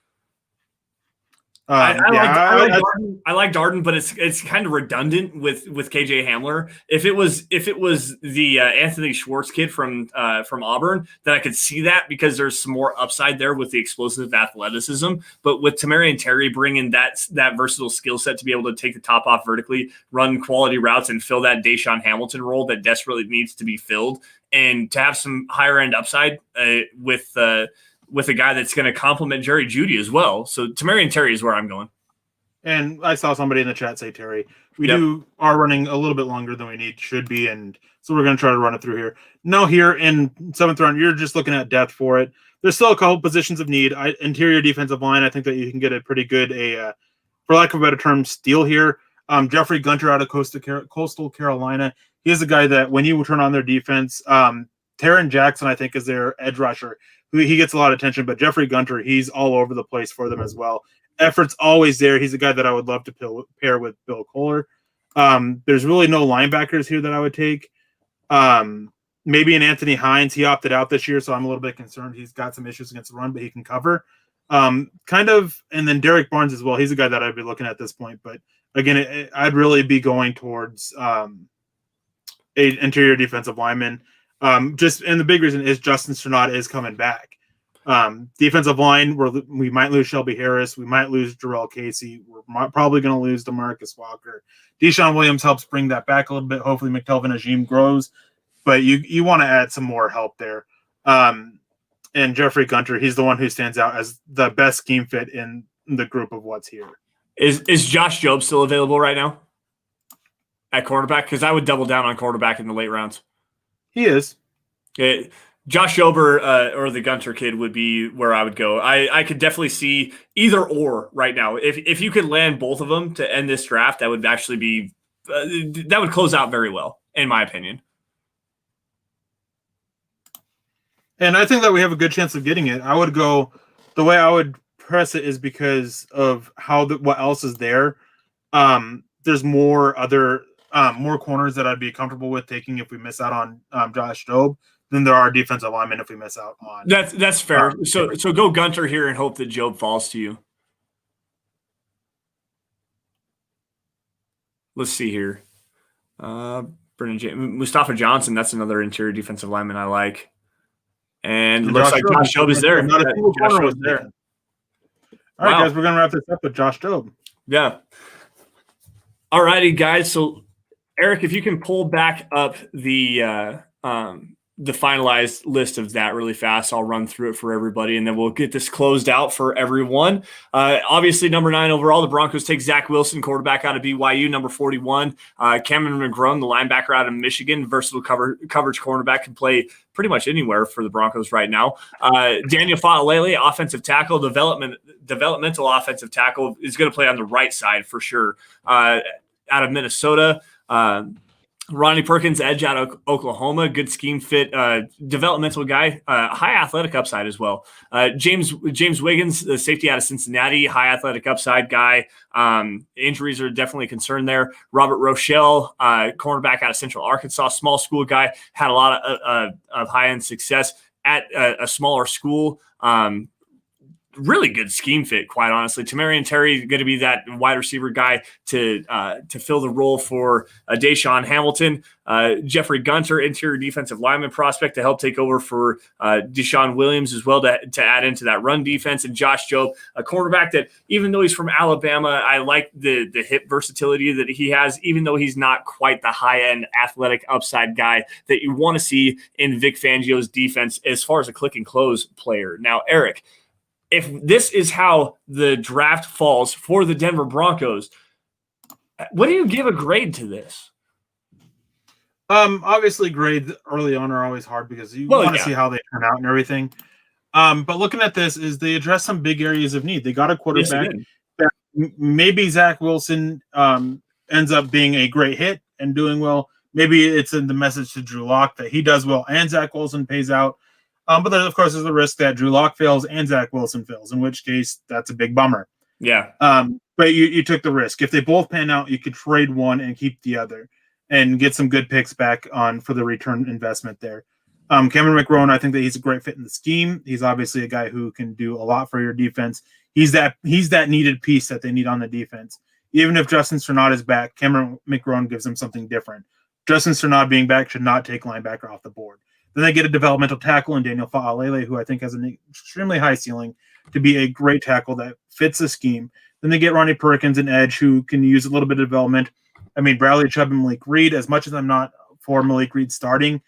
I like Darden, but it's kind of redundant with KJ Hamler. If it was the Anthony Schwartz kid from Auburn, then I could see that because there's some more upside there with the explosive athleticism. But with Tamarian Terry bringing that versatile skill set to be able to take the top off vertically, run quality routes, and fill that Deshaun Hamilton role that desperately needs to be filled, and to have some higher end upside with a guy that's going to complement Jerry Jeudy as well. So Tamarian Terry is where I'm going. And I saw somebody in the chat say Terry. We are running a little bit longer than we should be, and so we're going to try to run it through here. No, here in 7th round, you're just looking at depth for it. There's still a couple positions of need. Interior defensive line, I think that you can get a pretty good, for lack of a better term, steal here. Jeffrey Gunter out of Coastal Carolina. He's a guy that when you turn on their defense, Taron Jackson, I think, is their edge rusher. He gets a lot of attention, but Jeffrey Gunter, he's all over the place for them as well. Effort's always there. He's a guy that I would love to pair with Bill Kohler. There's really no linebackers here that I would take. Maybe an Anthony Hines. He opted out this year, so I'm a little bit concerned. He's got some issues against the run, but he can cover. And then Derek Barnes as well. He's a guy that I'd be looking at this point. But again, I'd really be going towards an interior defensive lineman. And the big reason is Justin Strnad is coming back. Defensive line, we might lose Shelby Harris. We might lose Jarrell Casey. We're probably going to lose DeMarcus Walker. Deshaun Williams helps bring that back a little bit. Hopefully McTelvin Ajim grows. But you want to add some more help there. And Jeffrey Gunter, he's the one who stands out as the best scheme fit in the group of what's here. Is Josh Jobe still available right now at quarterback? Because I would double down on quarterback in the late rounds. He is. Josh Jobe or the Gunter kid would be where I would go. I could definitely see either or right now. If you could land both of them to end this draft, that would actually be that would close out very well, in my opinion. And I think that we have a good chance of getting it. I would go the way I would press it is because of what else is there. There's more corners that I'd be comfortable with taking if we miss out on Josh Jobe than there are defensive linemen if we miss out on. That's fair. So go Gunter here and hope that Jobe falls to you. Let's see here. Mustafa Johnson, that's another interior defensive lineman I like. And it looks like Josh Jobe is there. Not a single corner was there. All right, guys, we're going to wrap this up with Josh Jobe. Yeah. All righty, guys. So, Eric, if you can pull back up the finalized list of that really fast, I'll run through it for everybody, and then we'll get this closed out for everyone. Obviously, number 9 overall, the Broncos take Zack Wilson, quarterback out of BYU. Number 41, Cameron McGrone, the linebacker out of Michigan, versatile coverage cornerback, can play pretty much anywhere for the Broncos right now. Daniel Fa'alele, offensive tackle, developmental offensive tackle, is going to play on the right side for sure. Out of Minnesota, Ronnie Perkins, edge out of Oklahoma, good scheme fit, developmental guy, high athletic upside as well. James Wiggins, the safety out of Cincinnati, high athletic upside guy. Injuries are definitely a concern there. Robert Rochelle, cornerback out of Central Arkansas, small school guy, had a lot of high-end success at a smaller school. Really good scheme fit, quite honestly. Tamarian Terry going to be that wide receiver guy to fill the role for Deshaun Hamilton. Jeffrey Gunter, interior defensive lineman prospect, to help take over for Deshaun Williams as well, to add into that run defense. And Josh Jobe, a cornerback that, even though he's from Alabama, I like the hip versatility that he has, even though he's not quite the high-end athletic upside guy that you want to see in Vic Fangio's defense as far as a click and close player. Now, Eric, if this is how the draft falls for the Denver Broncos, what do you give a grade to this? Obviously, grades early on are always hard because you want to see how they turn out and everything. But looking at this, is they address some big areas of need. They got a quarterback. That maybe Zack Wilson ends up being a great hit and doing well. Maybe it's in the message to Drew Lock that he does well and Zack Wilson pays out. But then, of course, there's the risk that Drew Lock fails and Zack Wilson fails, in which case that's a big bummer. Yeah. But you took the risk. If they both pan out, you could trade one and keep the other. and get some good picks back on for the return investment there. Cameron Mcgrone, I think that he's a great fit in the scheme. He's obviously a guy who can do a lot for your defense. He's that needed piece that they need on the defense. Even if Justin Strnad is back, Cameron Mcgrone gives them something different. Justin Strnad being back should not take linebacker off the board. Then they get a developmental tackle in Daniel Fa'alele, who I think has an extremely high ceiling to be a great tackle that fits the scheme. Then they get Ronnie Perkins, an edge who can use a little bit of development. I mean, Bradley Chubb and Malik Reed, as much as I'm not for Malik Reed starting,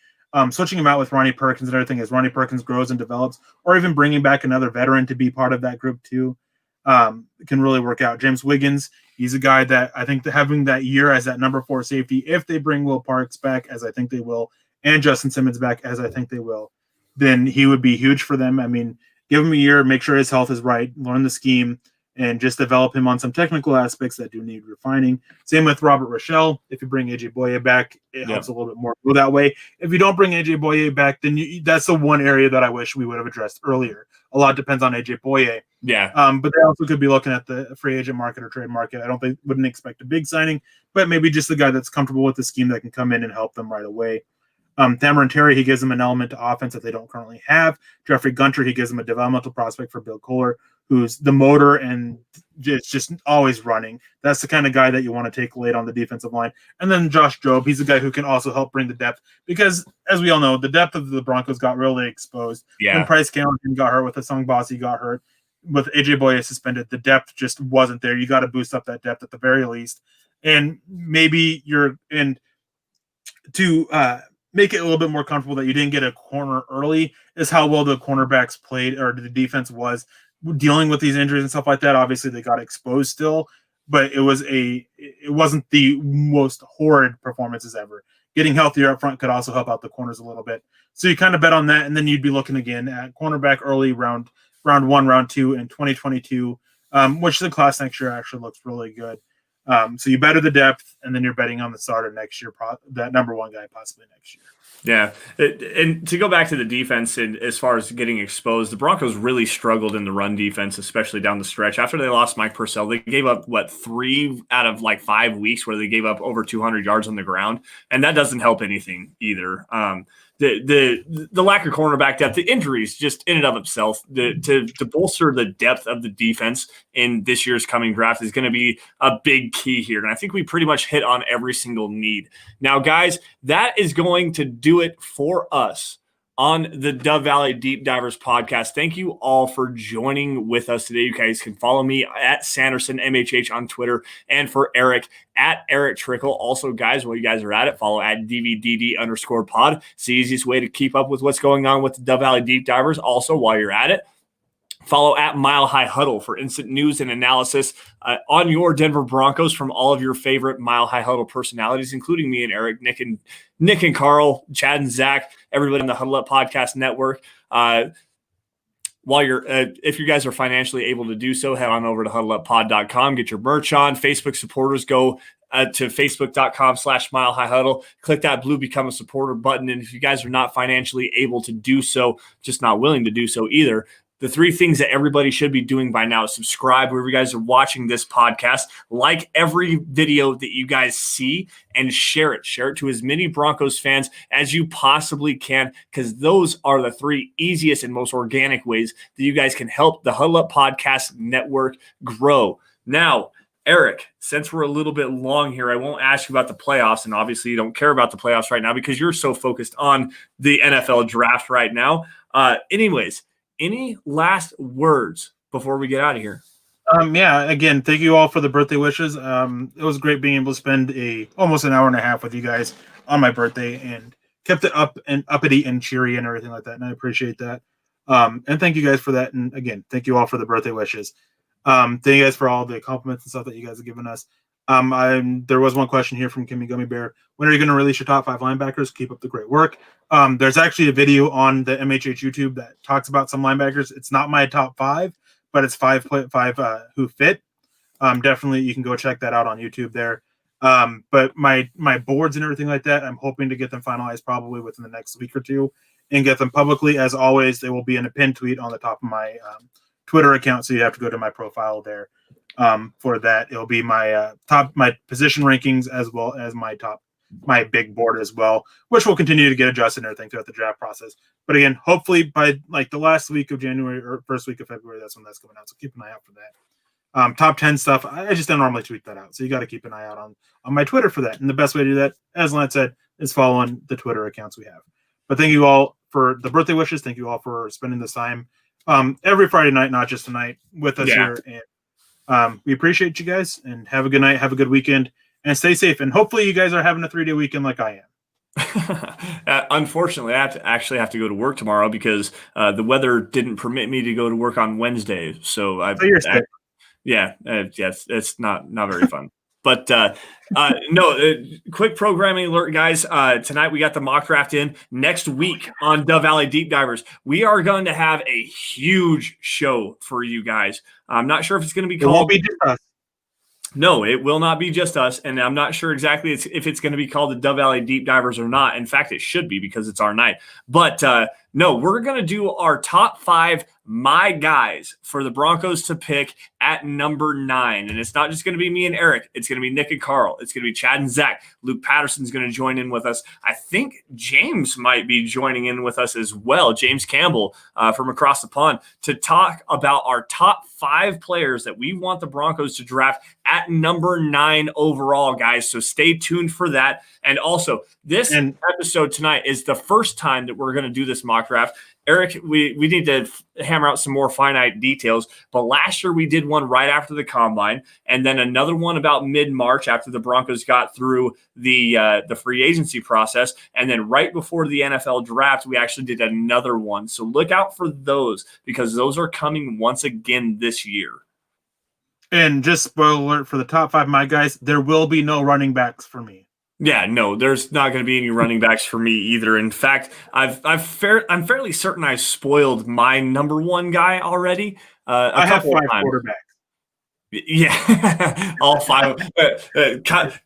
switching him out with Ronnie Perkins and everything as Ronnie Perkins grows and develops, or even bringing back another veteran to be part of that group too, can really work out. James Wiggins, he's a guy that I think that having that year as that number 4 safety, if they bring Will Parks back, as I think they will, and Justin Simmons back, as I think they will, then he would be huge for them. I mean, give him a year, make sure his health is right, learn the scheme, and just develop him on some technical aspects that do need refining. Same with Robert Rochelle. If you bring AJ Boye back, it helps a little bit more go that way. If you don't bring AJ Boye back, then that's the one area that I wish we would have addressed earlier. A lot depends on AJ Boye. Yeah. But they also could be looking at the free agent market or trade market. I wouldn't expect a big signing, but maybe just the guy that's comfortable with the scheme that can come in and help them right away. Thamer and Terry, he gives them an element to offense that they don't currently have. Jeffrey Gunter, he gives them a developmental prospect for Bill Kohler, who's the motor and just always running. That's the kind of guy that you want to take late on the defensive line. And then Josh Jobe, he's a guy who can also help bring the depth because, as we all know, the depth of the Broncos got really exposed. Yeah. When Price Callahan got hurt, with Hassan Bossy got hurt, with AJ Boye suspended, the depth just wasn't there. You got to boost up that depth at the very least. And maybe make it a little bit more comfortable that you didn't get a corner early is how well the cornerbacks played or the defense was dealing with these injuries and stuff like that. Obviously they got exposed still, but it wasn't the most horrid performances ever. Getting healthier up front could also help out the corners a little bit. So you kind of bet on that. And then you'd be looking again at cornerback early round 1, round 2 in 2022, which the class next year actually looks really good. So you better the depth, and then you're betting on the starter next year, that number 1 guy possibly next year. Yeah, and to go back to the defense, and as far as getting exposed, the Broncos really struggled in the run defense, especially down the stretch. After they lost Mike Purcell, they gave up, 3 out of 5 weeks where they gave up over 200 yards on the ground, and that doesn't help anything either. The lack of cornerback depth, the injuries just in and of itself, to bolster the depth of the defense in this year's coming draft is going to be a big key here. And I think we pretty much hit on every single need. Now, guys, that is going to do it for us on the Dove Valley Deep Divers podcast. Thank you all for joining with us today. You guys can follow me at Sanderson MHH on Twitter, and for Erick at Erick Trickel. Also, guys, while you guys are at it, follow at DVDD_pod. It's the easiest way to keep up with what's going on with the Dove Valley Deep Divers. Also, while you're at it, follow at Mile High Huddle for instant news and analysis on your Denver Broncos from all of your favorite Mile High Huddle personalities, including me and Erick, Nick and Carl, Chad and Zach, everybody on the Huddle Up Podcast Network. While you're, if you guys are financially able to do so, head on over to huddleuppod.com, get your merch on. Facebook supporters, go to facebook.com/Mile High Huddle. Click that blue Become a Supporter button. And if you guys are not financially able to do so, just not willing to do so either, the 3 things that everybody should be doing by now is subscribe wherever you guys are watching this podcast, like every video that you guys see, and share it. Share it to as many Broncos fans as you possibly can, because those are the 3 easiest and most organic ways that you guys can help the Huddle Up Podcast Network grow. Now, Erick, since we're a little bit long here, I won't ask you about the playoffs, and obviously you don't care about the playoffs right now because you're so focused on the NFL draft right now. Anyways, any last words before we get out of here? Yeah, again, thank you all for the birthday wishes. It was great being able to spend almost an hour and a half with you guys on my birthday, and kept it up and uppity and cheery and everything like that. And I appreciate that. And thank you guys for that. And again, thank you all for the birthday wishes. Thank you guys for all the compliments and stuff that you guys have given us. There was one question here from Kimmy Gummy Bear. When are you going to release your top 5 linebackers? Keep up the great work. There's actually a video on the MHH YouTube that talks about some linebackers. It's not my top 5, but it's 5 who fit. Definitely, you can go check that out on YouTube there. But my boards and everything like that, I'm hoping to get them finalized probably within the next week or 2 and get them publicly. As always, they will be in a pinned tweet on the top of my Twitter account, so you have to go to my profile there. For that, it'll be my my position rankings as well as my top my big board as well, which will continue to get adjusted and everything throughout the draft process. But again, hopefully by like the last week of January or first week of February, that's when that's coming out. So keep an eye out for that. Top 10 stuff, I just don't normally tweet that out. So you got to keep an eye out on my Twitter for that. And the best way to do that, as Lance said, is following the Twitter accounts we have. But thank you all for the birthday wishes. Thank you all for spending this time every Friday night, not just tonight, with us here. And we appreciate you guys, and have a good night. Have a good weekend, and stay safe. And hopefully you guys are having a 3-day weekend like I am. Unfortunately, I have to go to work tomorrow because the weather didn't permit me to go to work on Wednesday. So it's not very fun. But quick programming alert, guys. Tonight we got the mock draft in. Next week on Dove Valley Deep Divers, we are going to have a huge show for you guys. I'm not sure if it's going to be called. It won't be just us. No, it will not be just us, and I'm not sure exactly if it's going to be called the Dove Valley Deep Divers or not. In fact, it should be because it's our night. But no, we're going to do our top 5 my guys for the Broncos to pick at number 9. And it's not just going to be me and Eric. It's going to be Nick and Carl. It's going to be Chad and Zach. Luke Patterson's going to join in with us. I think James might be joining in with us as well, James Campbell from across the pond, to talk about our top 5 players that we want the Broncos to draft at number 9 overall, guys. So stay tuned for that. And also, this episode tonight is the first time that we're going to do this mock draft. Eric, we need to hammer out some more finite details, but last year we did one right after the combine, and then another one about mid-March after the Broncos got through the free agency process, and then right before the NFL draft, we actually did another one. So look out for those, because those are coming once again this year. And just spoiler alert for the top 5 my guys, there will be no running backs for me. Yeah, no, there's not going to be any running backs for me either. In fact, I'm fairly certain I spoiled my number 1 guy already. I have 5 quarterbacks. Yeah, all 5.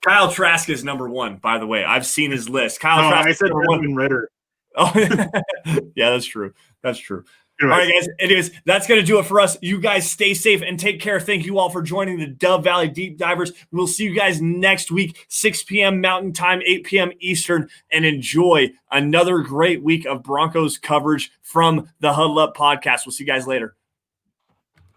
Kyle Trask is number 1, by the way. I've seen his list. Trask. I said Desmond Ritter. Oh, yeah, that's true. That's true. All right, guys. Anyways, that's going to do it for us. You guys stay safe and take care. Thank you all for joining the Dove Valley Deep Divers. We'll see you guys next week, 6 p.m. Mountain Time, 8 p.m. Eastern, and enjoy another great week of Broncos coverage from the Huddle Up podcast. We'll see you guys later.